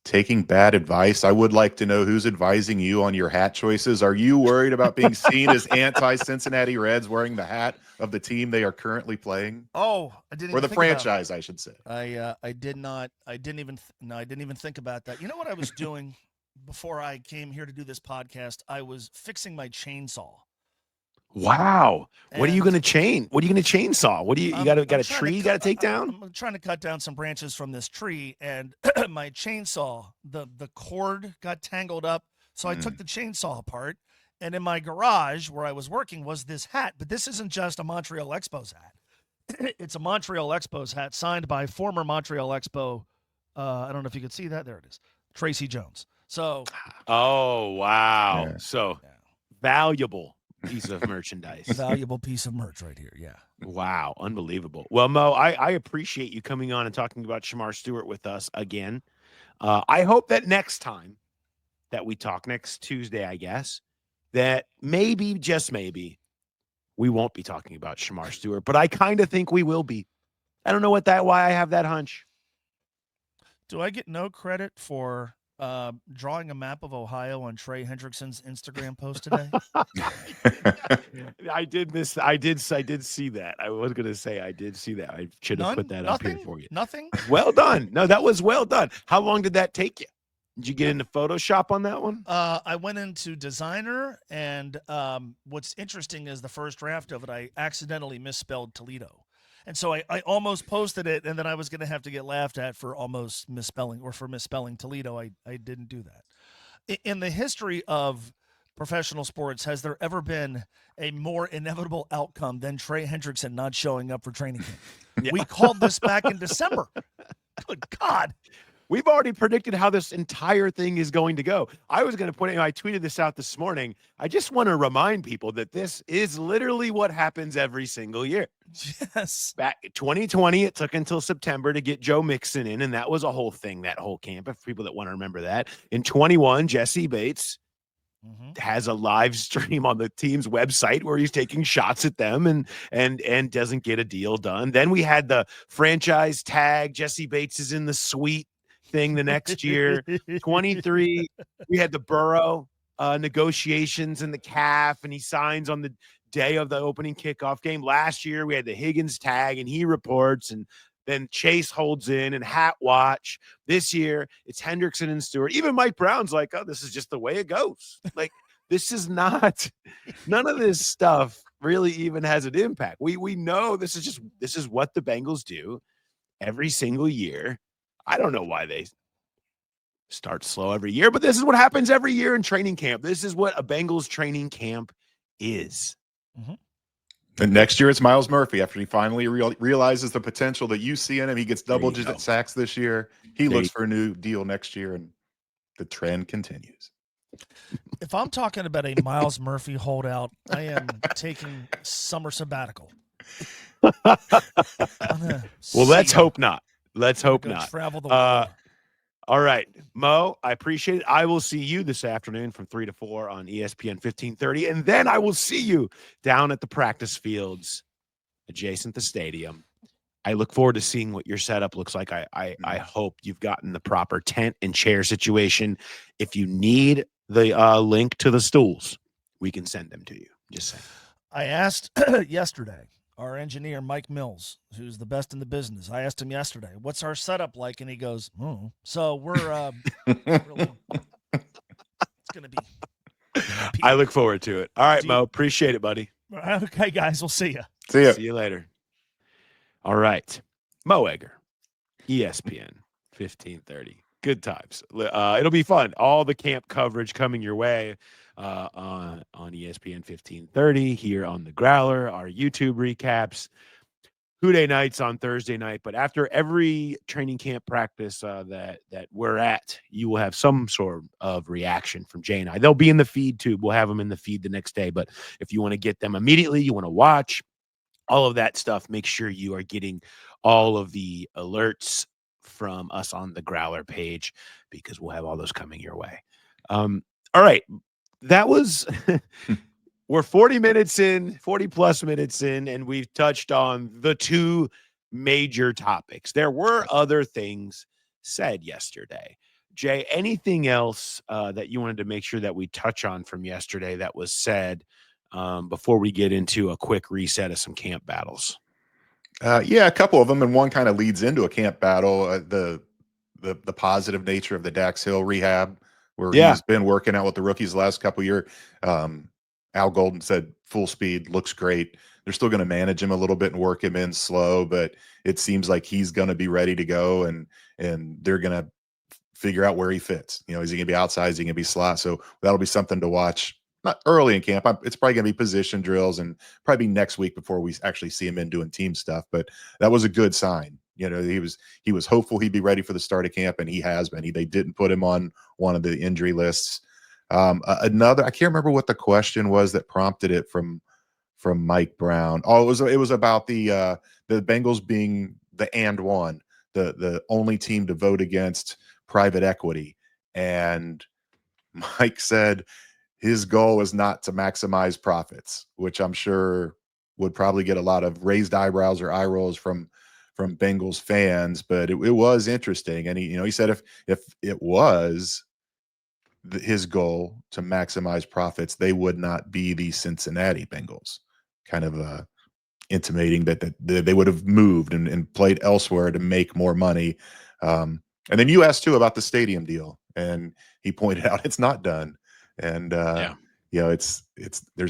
Speaker 3: taking bad advice, I would like to know who's advising you on your hat choices. Are you worried about being seen as anti-Cincinnati Reds wearing the hat of the team they are currently playing?
Speaker 8: Oh, I didn't.
Speaker 3: Or the franchise, I should say.
Speaker 8: I did not. I didn't even think about that. You know what I was doing before I came here to do this podcast? I was fixing my chainsaw.
Speaker 2: Wow. What are you going to chain? What are you going to chainsaw? What do you got a tree you got to take down?
Speaker 8: I'm trying to cut down some branches from this tree, and my chainsaw, the cord got tangled up. So I took the chainsaw apart, and in my garage where I was working was this hat, but this isn't just a Montreal Expos hat. It's a Montreal Expos hat signed by former Montreal Expo. I don't know if you could see that. There it is. Tracy Jones. So.
Speaker 2: Oh, wow.
Speaker 3: Yeah.
Speaker 2: So valuable piece of merchandise.
Speaker 8: Valuable piece of merch right here. Yeah.
Speaker 2: Wow. Unbelievable. Well, Mo, I appreciate you coming on and talking about Shemar Stewart with us again. I hope that next time that we talk, next Tuesday, I guess, that maybe, just maybe, we won't be talking about Shemar Stewart, but I kind of think we will be. I don't know why I have that hunch.
Speaker 8: Do I get no credit for drawing a map of Ohio on Trey Hendrickson's Instagram post today?
Speaker 2: I did see that. I was going to say I did see that. I should have put that up here for you.
Speaker 8: Nothing?
Speaker 2: Well done. No, that was well done. How long did that take you? Did you get into Photoshop on that one?
Speaker 8: I went into Designer, and what's interesting is the first draft of it, I accidentally misspelled Toledo. And so I almost posted it, and then I was going to have to get laughed at for almost misspelling Toledo. I didn't do that. In the history of professional sports, has there ever been a more inevitable outcome than Trey Hendrickson not showing up for training camp? Yeah. We called this back in December. Good God.
Speaker 2: We've already predicted how this entire thing is going to go. I was going to I tweeted this out this morning. I just want to remind people that this is literally what happens every single year.
Speaker 8: Yes.
Speaker 2: Back in 2020, it took until September to get Joe Mixon in, and that was a whole thing, that whole camp, if people that want to remember that. In 21, Jesse Bates has a live stream on the team's website where he's taking shots at them and doesn't get a deal done. Then we had the franchise tag. Jesse Bates is in the suite thing the next year. 23, we had the Burrow negotiations in the calf, and he signs on the day of the opening kickoff game. Last year, we had the Higgins tag, and he reports, and then Chase holds in and hat watch. This year, it's Hendrickson and Stewart. Even Mike Brown's like, oh, this is just the way it goes. Like, this is not – none of this stuff really even has an impact. We know this is what the Bengals do every single year. I don't know why they start slow every year, but this is what happens every year in training camp. This is what a Bengals training camp is.
Speaker 8: Mm-hmm.
Speaker 3: And next year it's Miles Murphy. After he finally realizes the potential that you see in him, he gets double-digit sacks this year. He looks for a new deal next year, and the trend continues.
Speaker 8: If I'm talking about a Miles Murphy holdout, I am taking summer sabbatical.
Speaker 2: Well, let's hope not. Let's hope not.
Speaker 8: Travel the world.
Speaker 2: All right, Mo, I appreciate it. I will see you this afternoon from 3 to 4 on ESPN 1530, and then I will see you down at the practice fields adjacent to the stadium. I look forward to seeing what your setup looks like. I hope you've gotten the proper tent and chair situation. If you need the link to the stools, we can send them to you. Just saying.
Speaker 8: I asked yesterday our engineer, Mike Mills, who's the best in the business. I asked him yesterday, what's our setup like? And he goes, oh. So we're really, it's going to be.
Speaker 2: I look forward to it. All right, Mo. Appreciate it, buddy.
Speaker 8: Okay, guys. We'll see you.
Speaker 3: See ya.
Speaker 2: See you later. All right. Mo Egger, ESPN 1530. Good times. It'll be fun. All the camp coverage coming your way on ESPN 1530 here on the Growler, our YouTube recaps, Houday nights on Thursday night. But after every training camp practice that we're at, you will have some sort of reaction from Jay and I. They'll be in the feed too. We'll have them in the feed the next day. But if you want to get them immediately, you want to watch all of that stuff, make sure you are getting all of the alerts from us on the Growler page, because we'll have all those coming your way. All right. That was we're 40 plus minutes in, and we've touched on the two major topics. There were other things said yesterday. Jay, anything else that you wanted to make sure that we touch on from yesterday that was said before we get into a quick reset of some camp battles?
Speaker 3: Yeah, a couple of them, and one kind of leads into a camp battle. The positive nature of the Dax Hill rehab, where he's been working out with the rookies the last couple of years. Al Golden said full speed, looks great. They're still going to manage him a little bit and work him in slow, but it seems like he's going to be ready to go, and they're going to figure out where he fits. You know, is he going to be outside? Is he going to be slot? So that'll be something to watch. Not early in camp. It's probably going to be position drills, and probably next week before we actually see him in doing team stuff. But that was a good sign. You know, he was hopeful he'd be ready for the start of camp, and he has been. They didn't put him on one of the injury lists. Another, I can't remember what the question was that prompted it from Mike Brown. Oh, it was about the Bengals being the and one, the only team to vote against private equity, and Mike said his goal is not to maximize profits, which I'm sure would probably get a lot of raised eyebrows or eye rolls from Bengals fans. But it was interesting, and he said if it was his goal to maximize profits, they would not be the Cincinnati Bengals. Kind of intimating that they would have moved and played elsewhere to make more money. And then you asked too about the stadium deal, and he pointed out it's not done. And there's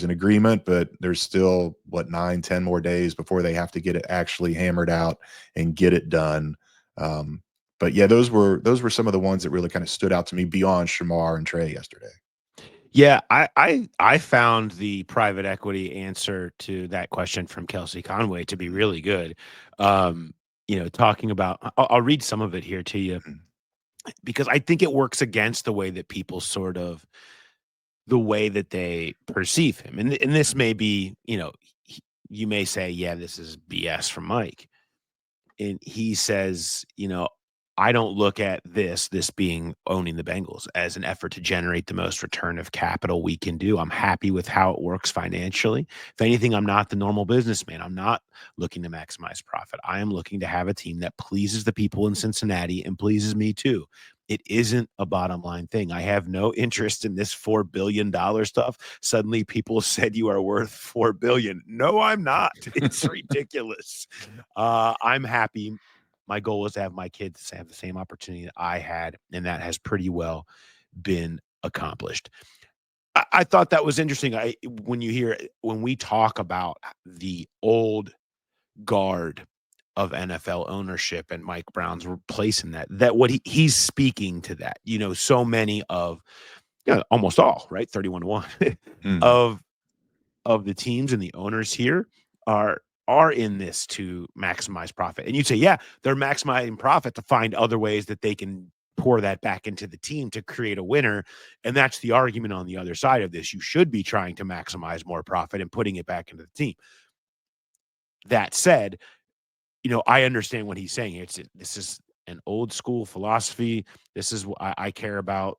Speaker 3: an agreement, but there's still 9-10 more days before they have to get it actually hammered out and get it done. But yeah, those were some of the ones that really kind of stood out to me beyond Shemar and Trey yesterday.
Speaker 2: Yeah, I found the private equity answer to that question from Kelsey Conway to be really good. Talking about, I'll read some of it here to you, because I think it works against the way that people the way that they perceive him. And this may be, you may say, yeah, this is BS from Mike. And he says, I don't look at this being owning the Bengals as an effort to generate the most return of capital we can do. I'm happy with how it works financially. If anything, I'm not the normal businessman. I'm not looking to maximize profit. I am looking to have a team that pleases the people in Cincinnati and pleases me too. It isn't a bottom line thing. I have no interest in this $4 billion stuff. Suddenly people said you are worth $4 billion. No, I'm not. It's ridiculous. I'm happy. My goal is to have my kids have the same opportunity that I had, and that has pretty well been accomplished. I thought that was interesting. When we talk about the old guard of NFL ownership and Mike Brown's place in that what he's speaking to that, so many of, almost all, right? 31-1
Speaker 3: Mhm.
Speaker 2: of the teams and the owners here are in this to maximize profit. And you'd say, yeah, they're maximizing profit to find other ways that they can pour that back into the team to create a winner. And that's the argument on the other side of this. You should be trying to maximize more profit and putting it back into the team. That said, I understand what he's saying. This is an old school philosophy. This is what I care about,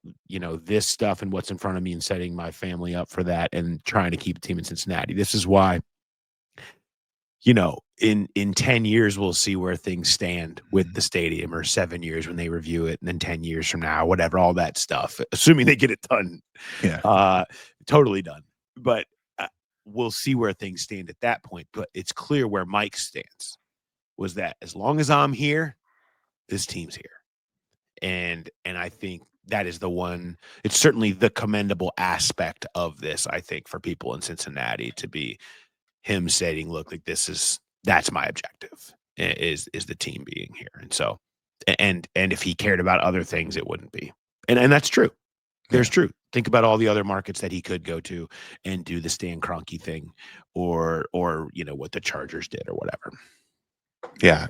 Speaker 2: this stuff and what's in front of me and setting my family up for that and trying to keep a team in Cincinnati. This is why, in 10 years, we'll see where things stand with the stadium, or 7 years when they review it. And then 10 years from now, whatever, all that stuff, assuming they get it done, totally done. But we'll see where things stand at that point. But it's clear where Mike stands was that as long as I'm here, this team's here. And I think that is the one, it's certainly the commendable aspect of this, I think, for people in Cincinnati, to be him saying, look, like that's my objective, is the team being here. And so, and if he cared about other things, it wouldn't be. And that's true. There's true. Think about all the other markets that he could go to and do the Stan Kroenke thing, or what the Chargers did or whatever.
Speaker 3: Yeah.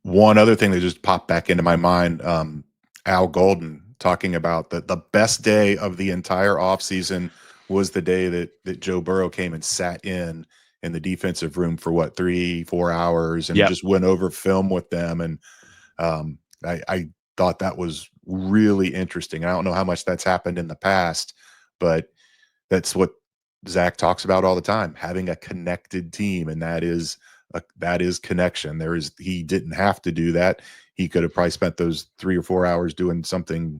Speaker 3: One other thing that just popped back into my mind, Al Golden talking about the best day of the entire offseason was the day that Joe Burrow came and sat in the defensive room for 3-4 hours and just went over film with them. And I thought that was really interesting. I don't know how much that's happened in the past, but that's what Zach talks about all the time, having a connected team. And that is connection. He didn't have to do that. He could have probably spent those 3 or 4 hours doing something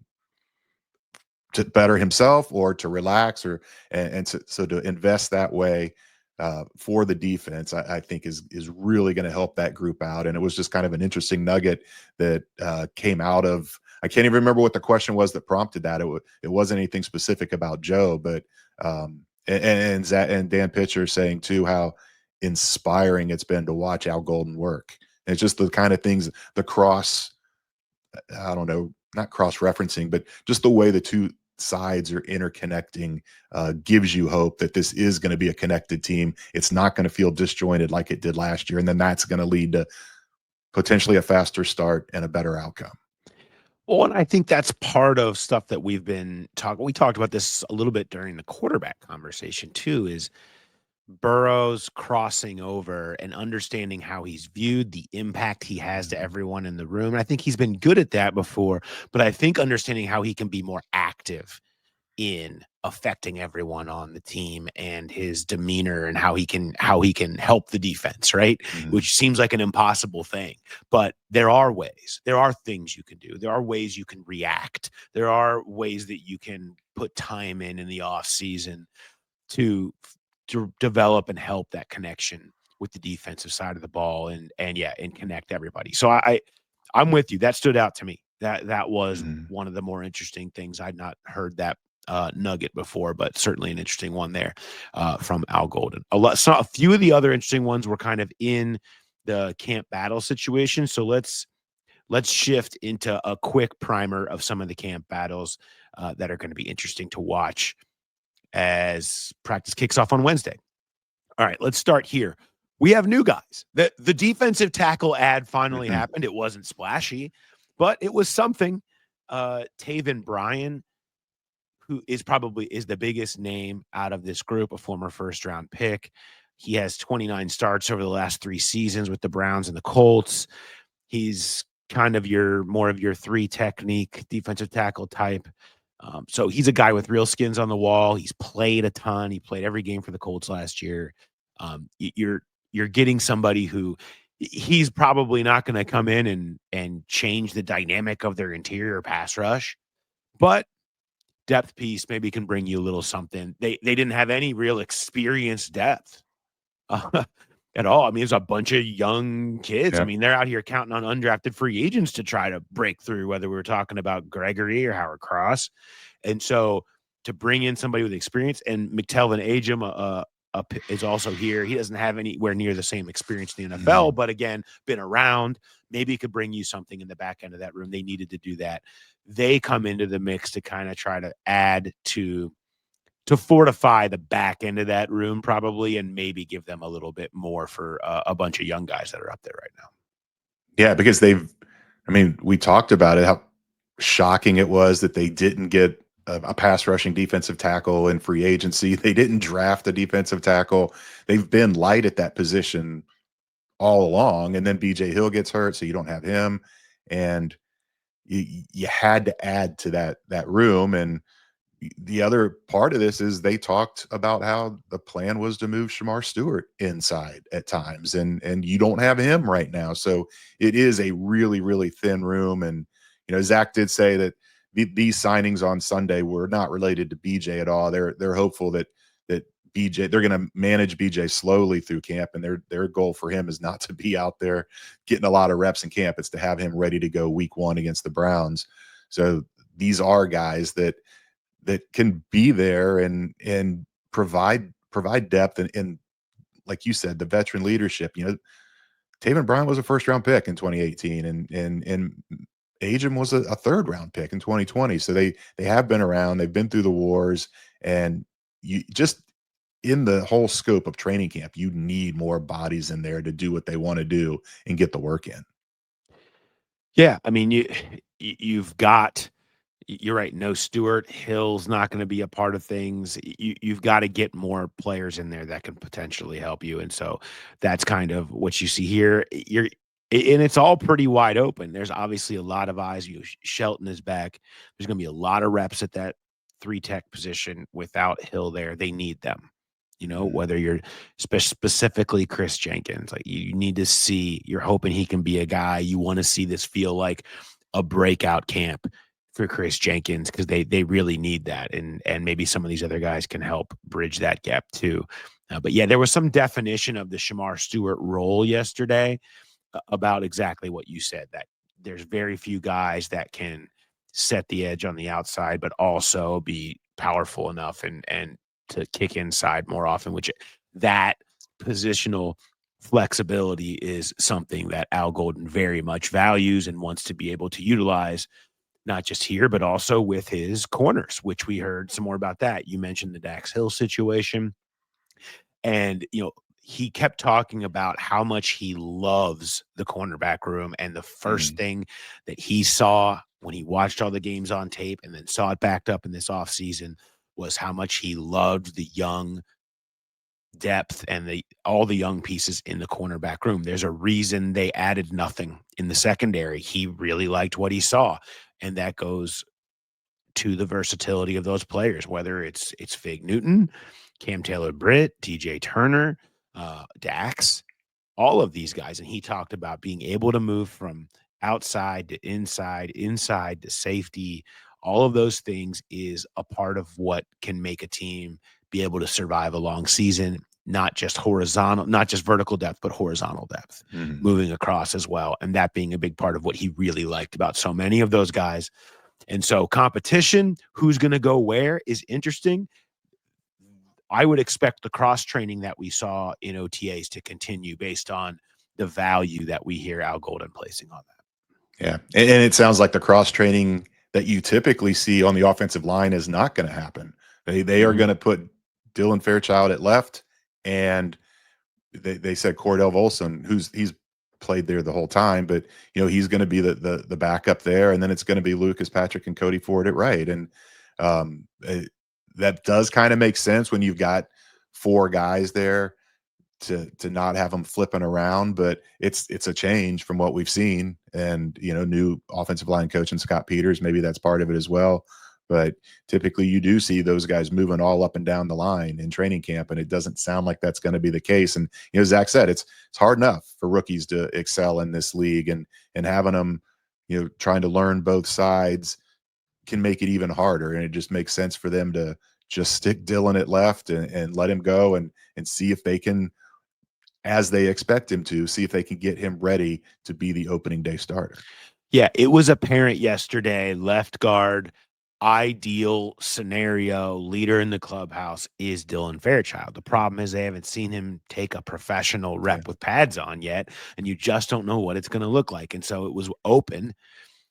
Speaker 3: to better himself or to relax, so to invest that way for the defense, I think is really going to help that group out. And it was just kind of an interesting nugget that came out of, I can't even remember what the question was that prompted that. It wasn't anything specific about Joe, but and Dan Pitcher saying too how inspiring it's been to watch Al Golden work. And it's just the kind of things, I don't know, not cross-referencing, but just the way the two sides are interconnecting gives you hope that this is going to be a connected team. It's not going to feel disjointed like it did last year. And then that's going to lead to potentially a faster start and a better outcome.
Speaker 2: Well, and I think that's part of stuff that we've been talking. We talked about this a little bit during the quarterback conversation too, is Burrow's crossing over and understanding how he's viewed, the impact he has to everyone in the room. And I think he's been good at that before, but I think understanding how he can be more active in affecting everyone on the team and his demeanor and how he can help the defense, right? Mm-hmm. Which seems like an impossible thing, but there are things you can do. There are ways you can react. There are ways that you can put time in the off season to develop and help that connection with the defensive side of the ball and connect everybody. So I'm with you. That stood out to me. That was one of the more interesting things. I'd not heard that nugget before, but certainly an interesting one there from Al Golden. A few of the other interesting ones were kind of in the camp battle situation. So let's shift into a quick primer of some of the camp battles that are going to be interesting to watch as practice kicks off on Wednesday. All right, let's start here. We have new guys. The defensive tackle ad finally happened. It wasn't splashy, but it was something. Taven Bryan, who is the biggest name out of this group, a former first-round pick. He has 29 starts over the last 3 seasons with the Browns and the Colts. He's kind of more of your 3 technique defensive tackle type. So he's a guy with real skins on the wall. He's played a ton. He played every game for the Colts last year. You're getting somebody who he's probably not going to come in and change the dynamic of their interior pass rush, but depth piece maybe can bring you a little something. They didn't have any real experienced depth at all. I mean, there's a bunch of young kids.
Speaker 3: Yeah.
Speaker 2: I mean, they're out here counting on undrafted free agents to try to break through, whether we were talking about Gregory or Howard Cross. And so to bring in somebody with experience, and McTelvin Agem is also here. He doesn't have anywhere near the same experience in the NFL, but again, been around. Maybe it could bring you something in the back end of that room. They needed to do that. They come into the mix to kind of try to add to fortify the back end of that room probably, and maybe give them a little bit more for a bunch of young guys that are up there right now.
Speaker 3: Yeah, because we talked about it, how shocking it was that they didn't get a pass rushing defensive tackle in free agency. They didn't draft a defensive tackle. They've been light at that position all along. And then BJ Hill gets hurt, so you don't have him. And you had to add to that room. And the other part of this is they talked about how the plan was to move Shemar Stewart inside at times, and you don't have him right now. So it is a really, really thin room. And, Zach did say that these signings on Sunday were not related to BJ at all. They're hopeful that BJ, they're going to manage BJ slowly through camp, and their goal for him is not to be out there getting a lot of reps in camp. It's to have him ready to go week 1 against the Browns. So these are guys that can be there and provide depth and like you said, the veteran leadership. Taven Bryan was a first-round pick in 2018, and Agem was a third-round pick in 2020. So they have been around. They've been through the wars, and you just in the whole scope of training camp, you need more bodies in there to do what they want to do and get the work in.
Speaker 2: Yeah, I mean, you've got. You're right. No Stewart. Hill's not going to be a part of things. You've got to get more players in there that can potentially help you. And so that's kind of what you see here. And it's all pretty wide open. There's obviously a lot of eyes. Shelton is back. There's going to be a lot of reps at that 3 tech position without Hill there. They need them. Whether you're specifically Chris Jenkins, like you need to see, you're hoping he can be a guy. You want to see this feel like a breakout camp for Chris Jenkins, because they really need that, and maybe some of these other guys can help bridge that gap too. But yeah, there was some definition of the Shemar Stewart role yesterday about exactly what you said, that there's very few guys that can set the edge on the outside, but also be powerful enough and to kick inside more often, which that positional flexibility is something that Al Golden very much values and wants to be able to utilize, not just here, but also with his corners, which we heard some more about that. You mentioned the Dax Hill situation. And, he kept talking about how much he loves the cornerback room. And the first thing that he saw when he watched all the games on tape and then saw it backed up in this offseason was how much he loved the young depth and all the young pieces in the cornerback room. There's a reason they added nothing in the secondary. He really liked what he saw. And that goes to the versatility of those players, whether it's Fig Newton, Cam Taylor-Britt, DJ Turner, Dax, all of these guys. And he talked about being able to move from outside to inside to safety. All of those things is a part of what can make a team be able to survive a long season, not just vertical depth, but horizontal depth, moving across as well. And that being a big part of what he really liked about so many of those guys. And so competition, who's going to go where, is interesting. I would expect the cross training that we saw in OTAs to continue based on the value that we hear Al Golden placing on that.
Speaker 3: Yeah. And it sounds like the cross training that you typically see on the offensive line is not going to happen. They are going to put Dylan Fairchild at left, and they said Cordell Volson, he's played there the whole time, but he's going to be the backup there, and then it's going to be Lucas Patrick and Cody Ford at right. And that does kind of make sense when you've got 4 guys there to not have them flipping around, but it's a change from what we've seen. And new offensive line coach and Scott Peters, maybe that's part of it as well. but typically you do see those guys moving all up and down the line in training camp, and it doesn't sound like that's going to be the case. And Zach said it's hard enough for rookies to excel in this league, and having them trying to learn both sides can make it even harder. And it just makes sense for them to just stick Dylan at left and let him go and see if they can, as they expect him to, see if they can get him ready to be the opening day starter.
Speaker 2: Yeah, it was apparent yesterday, left guard, ideal scenario, leader in the clubhouse is Dylan Fairchild. The problem is they haven't seen him take a professional rep with pads on yet, and you just don't know what it's going to look like. And so it was open,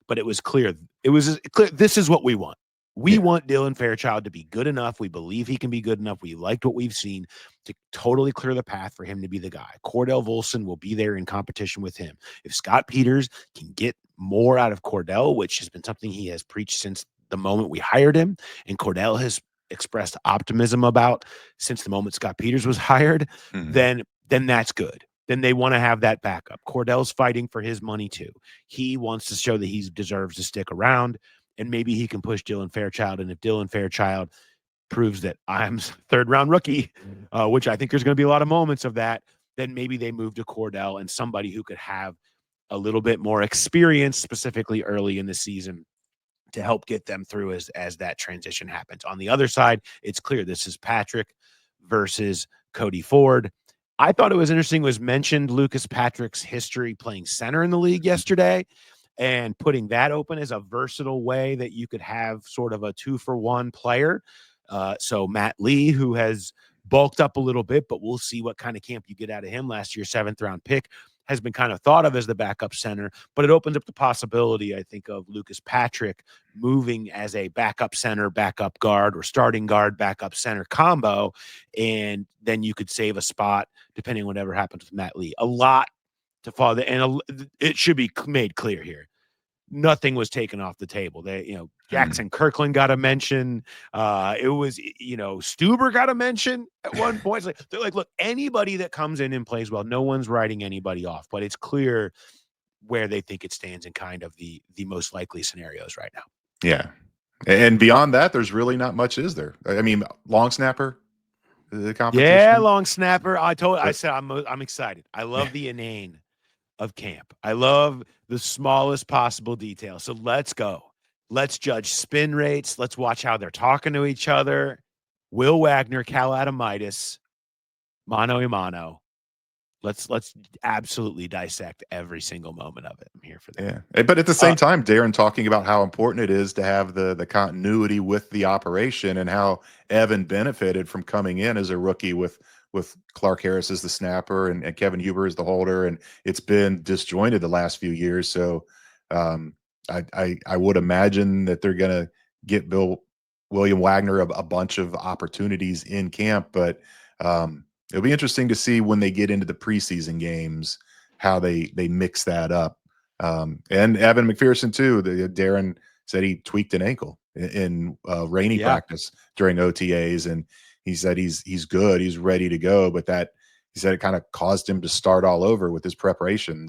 Speaker 2: but it was clear. It was clear. This is what we want. We want Dylan Fairchild to be good enough. We believe he can be good enough. We liked what we've seen to totally clear the path for him to be the guy. Cordell Volson will be there in competition with him. If Scott Peters can get more out of Cordell, which has been something he has preached since the moment we hired him, and Cordell has expressed optimism about since the moment Scott Peters was hired, then that's good. Then they want to have that backup. Cordell's fighting for his money too. He wants to show that he deserves to stick around, and maybe he can push Dylan Fairchild. And if Dylan Fairchild proves that I'm third-round rookie, which I think there's going to be a lot of moments of that, then maybe they move to Cordell and somebody who could have a little bit more experience, specifically early in the season, to help get them through as that transition happens. On the other side, it's clear this is Patrick versus Cody Ford. I thought it was interesting, was mentioned Lucas Patrick's history playing center in the league yesterday, and putting that open as a versatile way that you could have sort of a 2-for-1 player. So Matt Lee, who has bulked up a little bit, but we'll see what kind of camp you get out of him. Last year's 7th-round pick has been kind of thought of as the backup center, but it opens up the possibility, I think, of Lucas Patrick moving as a backup center, backup guard, or starting guard, backup center combo, and then you could save a spot depending on whatever happens with Matt Lee. A lot to follow, and it should be made clear here. Nothing was taken off the table. They, Jackson Kirkland got a mention. It was, Stuber got a mention at one point. They're like, look, anybody that comes in and plays well, no one's writing anybody off, but it's clear where they think it stands in kind of the most likely scenarios right now.
Speaker 3: Yeah. And beyond that, there's really not much, is there? I mean, long snapper, the competition.
Speaker 2: Yeah, long snapper. I said I'm excited. I love the inane of camp. I love the smallest possible detail. So let's go. Let's judge spin rates. Let's watch how they're talking to each other. Will Wagner, Cal Adamitis, mano a mano. Let's absolutely dissect every single moment of it. I'm here for that.
Speaker 3: Yeah, but at the same time, Darren talking about how important it is to have the continuity with the operation, and how Evan benefited from coming in as a rookie with Clark Harris as the snapper and Kevin Huber as the holder, and it's been disjointed the last few years. So I would imagine that they're going to get William Wagner a bunch of opportunities in camp, but it'll be interesting to see when they get into the preseason games how they mix that up. And Evan McPherson too. Darren said he tweaked an ankle in rainy practice during OTAs, and he said he's good, he's ready to go, but he said it kind of caused him to start all over with his preparation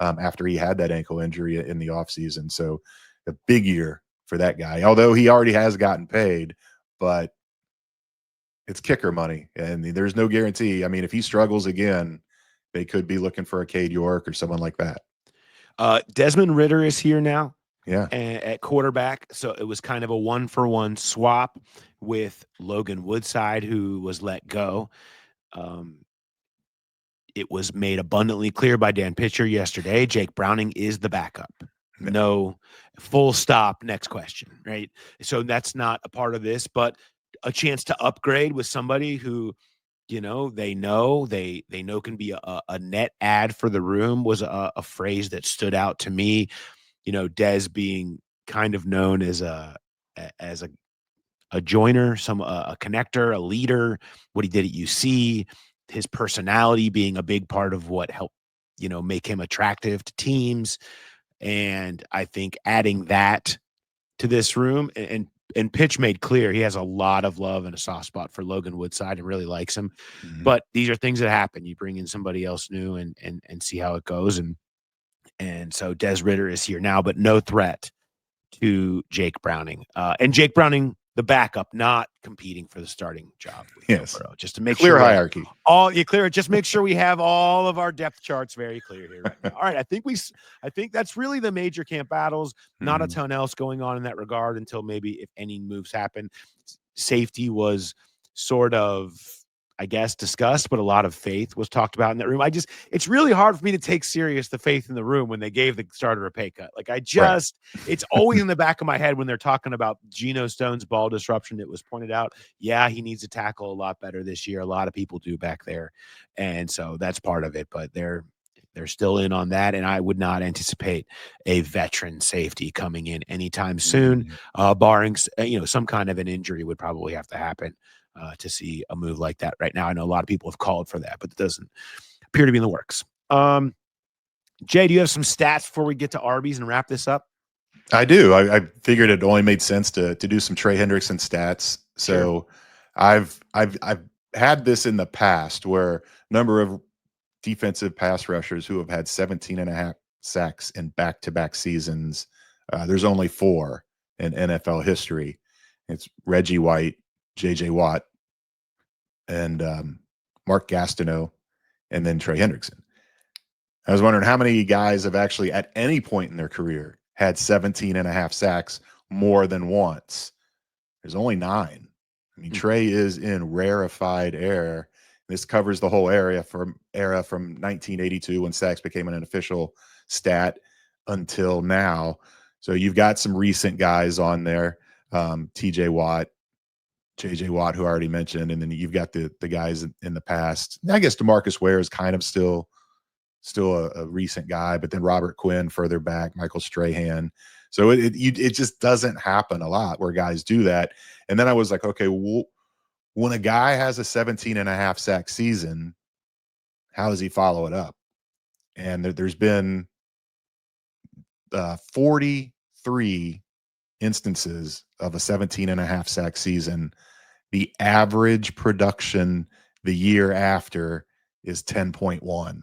Speaker 3: after he had that ankle injury in the offseason. So a big year for that guy, although he already has gotten paid, but it's kicker money, and there's no guarantee. I mean, if he struggles again, they could be looking for a Cade York or someone like that.
Speaker 2: Desmond Ridder is here now.
Speaker 3: Yeah.
Speaker 2: At quarterback. So it was kind of a 1-for-1 swap with Logan Woodside, who was let go. It was made abundantly clear by Dan Pitcher yesterday. Jake Browning is the backup. No, full stop. Next question. Right. So that's not a part of this, but a chance to upgrade with somebody who, they know can be a net add for the room was a phrase that stood out to me. Dez being kind of known as a joiner, a connector, a leader, what he did at UC, his personality being a big part of what helped, make him attractive to teams. And I think adding that to this room, and Pitch made clear he has a lot of love and a soft spot for Logan Woodside and really likes him. But these are things that happen. You bring in somebody else new and see how it goes. And so Des Ridder is here now, but no threat to Jake Browning. And Jake Browning, the backup, not competing for the starting job with
Speaker 3: Yes.
Speaker 2: Joe Burrow. Just to make
Speaker 3: Clear
Speaker 2: sure
Speaker 3: hierarchy.
Speaker 2: just make sure we have all of our depth charts very clear here right now. All right, I think that's really the major camp battles. Not a ton else going on in that regard until maybe if any moves happen. Safety was sort of, I guess, discussed, but a lot of faith was talked about in that room. It's really hard for me to take serious the faith in the room when they gave the starter a pay cut. Like it's always in the back of my head when they're talking about Geno Stone's ball disruption. It was pointed out, yeah, he needs to tackle a lot better this year. A lot of people do back there. And so that's part of it, but they're still in on that. And I would not anticipate a veteran safety coming in anytime soon, barring, some kind of an injury would probably have to happen. To see a move like that right now. I know a lot of people have called for that, but it doesn't appear to be in the works. Jay, do you have some stats before we get to Arby's and wrap this up?
Speaker 3: I do. I figured it only made sense to do some Trey Hendrickson stats. So I've had this in the past where number of defensive pass rushers who have had 17.5 sacks in back-to-back seasons. There's only 4 in NFL history. It's Reggie White, J.J. Watt, and Mark Gastineau, and then Trey Hendrickson. I was wondering how many guys have actually at any point in their career had 17.5 sacks more than once. There's only 9. I mean, Trey is in rarefied air. This covers the whole era from 1982 when sacks became an official stat until now. So you've got some recent guys on there, T.J. Watt, J.J. Watt, who I already mentioned, and then you've got the guys in the past. I guess DeMarcus Ware is kind of still a recent guy, but then Robert Quinn further back, Michael Strahan. So it just doesn't happen a lot where guys do that. And then I was like, okay, when a guy has a 17.5 sack season, how does he follow it up? And there's been 43 instances of a 17.5 sack season. The average production the year after is 10.1.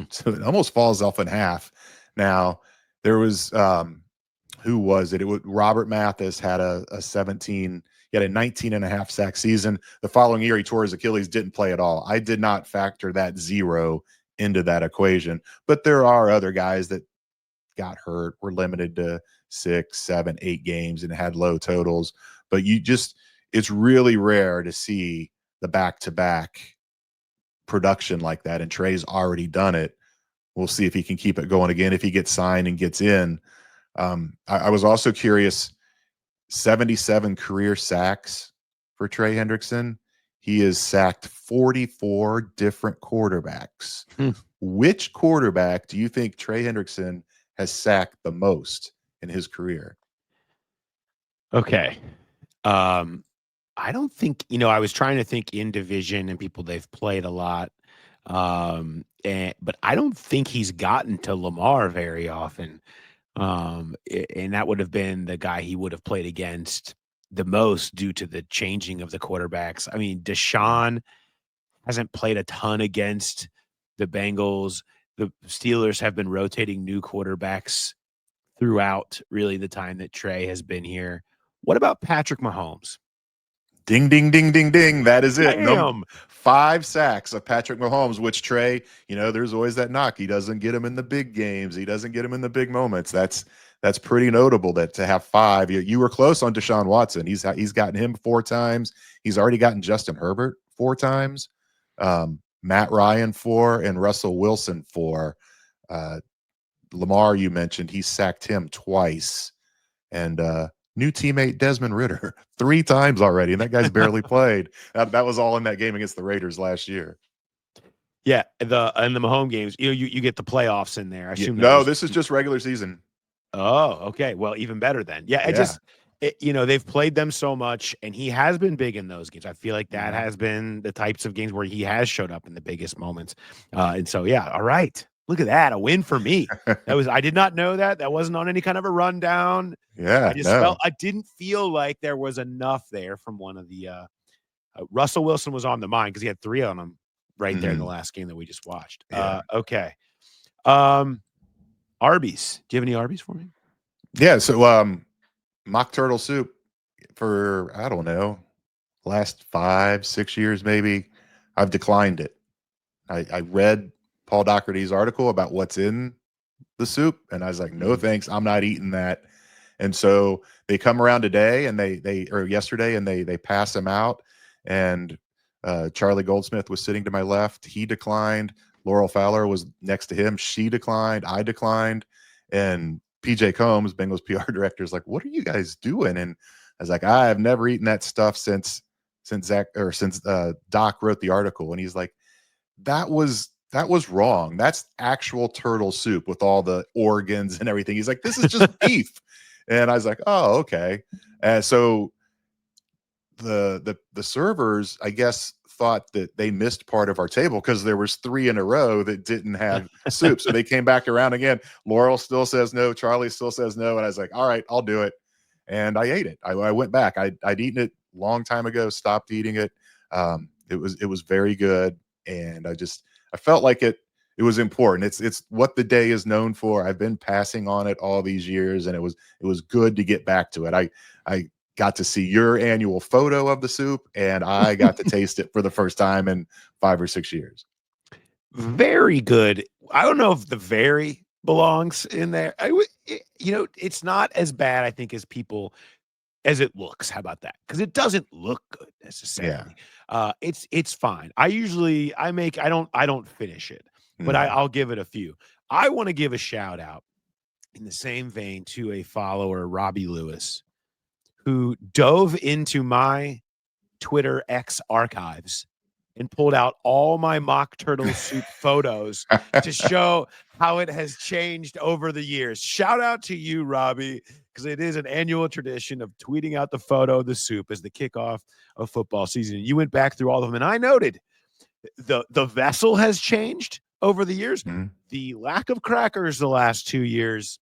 Speaker 3: So it almost falls off in half. Now, there was who was it? It was Robert Mathis had a 19.5 sack season. The following year, he tore his Achilles, didn't play at all. I did not factor that 0 into that equation. But there are other guys that got hurt, were limited to 6, 7, 8 games and had low totals. But it's really rare to see the back-to-back production like that. And Trey's already done it. We'll see if he can keep it going again, if he gets signed and gets in. I was also curious, 77 career sacks for Trey Hendrickson. He has sacked 44 different quarterbacks. Which quarterback do you think Trey Hendrickson has sacked the most in his career?
Speaker 2: Okay. I don't think, I was trying to think in division and people they've played a lot. But I don't think he's gotten to Lamar very often. And that would have been the guy he would have played against the most due to the changing of the quarterbacks. I mean, Deshaun hasn't played a ton against the Bengals. The Steelers have been rotating new quarterbacks throughout really the time that Trey has been here. What about Patrick Mahomes?
Speaker 3: Ding, ding, ding, ding, ding. That is it. 5 sacks of Patrick Mahomes, which Trey, there's always that knock. He doesn't get him in the big games. He doesn't get him in the big moments. That's pretty notable that to have 5. You were close on Deshaun Watson. He's gotten him 4 times. He's already gotten Justin Herbert 4 times. Matt Ryan 4 and Russell Wilson 4. Lamar, you mentioned, he sacked him twice. And new teammate Desmond Ridder 3 times already, and that guy's barely played. That was all in that game against the Raiders last year.
Speaker 2: Yeah, in the Mahomes games, you get the playoffs in there. I assume
Speaker 3: this is just regular season.
Speaker 2: Oh, okay. Well, even better then. Yeah, they've played them so much, and he has been big in those games. I feel like that has been the types of games where he has showed up in the biggest moments. And so, yeah, all right. Look at that, a win for me. I did not know that. That wasn't on any kind of a rundown.
Speaker 3: Yeah,
Speaker 2: I didn't feel like there was enough there from one of the Russell Wilson was on the mind because he had 3 on him right there in the last game that we just watched.
Speaker 3: Yeah.
Speaker 2: Okay. Arbyes. Do you have any Arbyes for me?
Speaker 3: Yeah. So mock turtle soup for, I don't know, last 5-6 years maybe. I've declined it. I read Paul Doherty's article about what's in the soup, and I was like, no thanks, I'm not eating that. And so they come around today, and or yesterday, and they pass them out. And Charlie Goldsmith was sitting to my left. He declined. Laurel Fowler was next to him. She declined. I declined. And PJ Combs, Bengals PR director, is like, "What are you guys doing?" And I was like, "I have never eaten that stuff since Doc wrote the article." And he's like, "That was wrong. That's actual turtle soup with all the organs and everything." He's like, "This is just beef." And I was like, "Oh, okay." And so the servers, I guess, thought that they missed part of our table because there was 3 in a row that didn't have soup. So they came back around again. Laurel still says no. Charlie still says no. And I was like, "All right, I'll do it." And I ate it. I went back. I'd eaten it a long time ago, stopped eating it. It was very good. And I felt like it was important. It's what the day is known for. I've been passing on it all these years, and it was good to get back to it. I got to see your annual photo of the soup, and I got to taste it for the first time in 5 or 6 years.
Speaker 2: Very good. I don't know if the very belongs in there. It's not as bad, I think, as it looks. How about that? Because it doesn't look good necessarily. It's fine. I don't finish it, but I'll give it a few. I want to give a shout out in the same vein to a follower, Robbie Lewis, who dove into my Twitter X archives and pulled out all my mock turtle soup photos to show how it has changed over the years. Shout out to you, Robbie, because it is an annual tradition of tweeting out the photo of the soup as the kickoff of football season. You went back through all of them, and I noted the vessel has changed over the years. The lack of crackers the last 2 years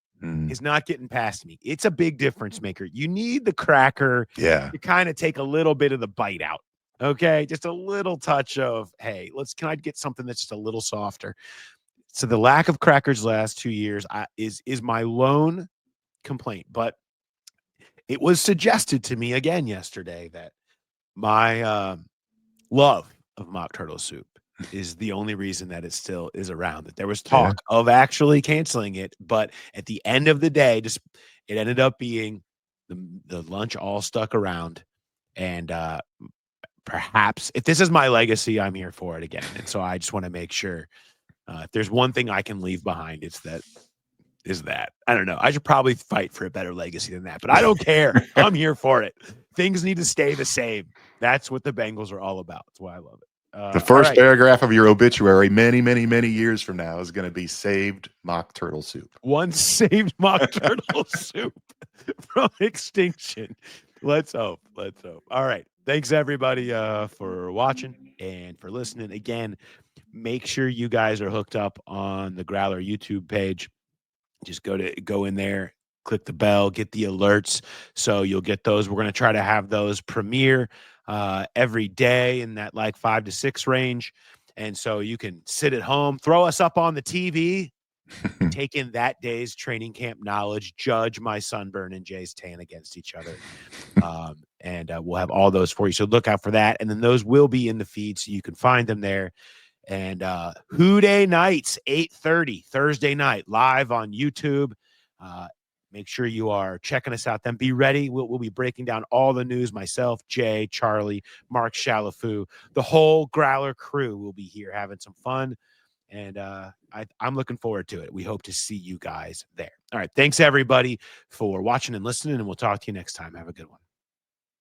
Speaker 2: is not getting past me. It's a big difference maker. You need the cracker to kind of take a little bit of the bite out. Okay, just a little touch of, hey, can I get something that's just a little softer? So the lack of crackers the last 2 years is my lone complaint. It was suggested to me again yesterday that my love of mock turtle soup is the only reason that it still is around. That there was talk of actually canceling it, but at the end of the day, it ended up being the lunch all stuck around. And perhaps if this is my legacy, I'm here for it again. And so I just want to make sure if there's one thing I can leave behind, it's that. I don't know. I should probably fight for a better legacy than that, but I don't care. I'm here for it. Things need to stay the same. That's what the Bengals are all about. That's why I love it.
Speaker 3: The first paragraph of your obituary many, many, many years from now is going to be saved mock turtle soup.
Speaker 2: One saved mock turtle soup from extinction. Let's hope. All right. Thanks, everybody, for watching and for listening. Again, make sure you guys are hooked up on the Growler YouTube page. Just go in there, click the bell, get the alerts, so you'll get those. We're going to try to have those premiere every day in that 5 to 6 range. And so you can sit at home, throw us up on the TV, take in that day's training camp knowledge, judge my sunburn and Jay's tan against each other. And we'll have all those for you. So look out for that. And then those will be in the feed, so you can find them there. And Who Day Nights, 8:30 Thursday night, live on YouTube. Make sure you are checking us out then. Be ready. We'll be breaking down all the news. Myself, Jay, Charlie, Mark Shalafu, the whole Growler crew will be here having some fun. And I'm looking forward to it. We hope to see you guys there. All right. Thanks, everybody, for watching and listening, and we'll talk to you next time. Have a good one.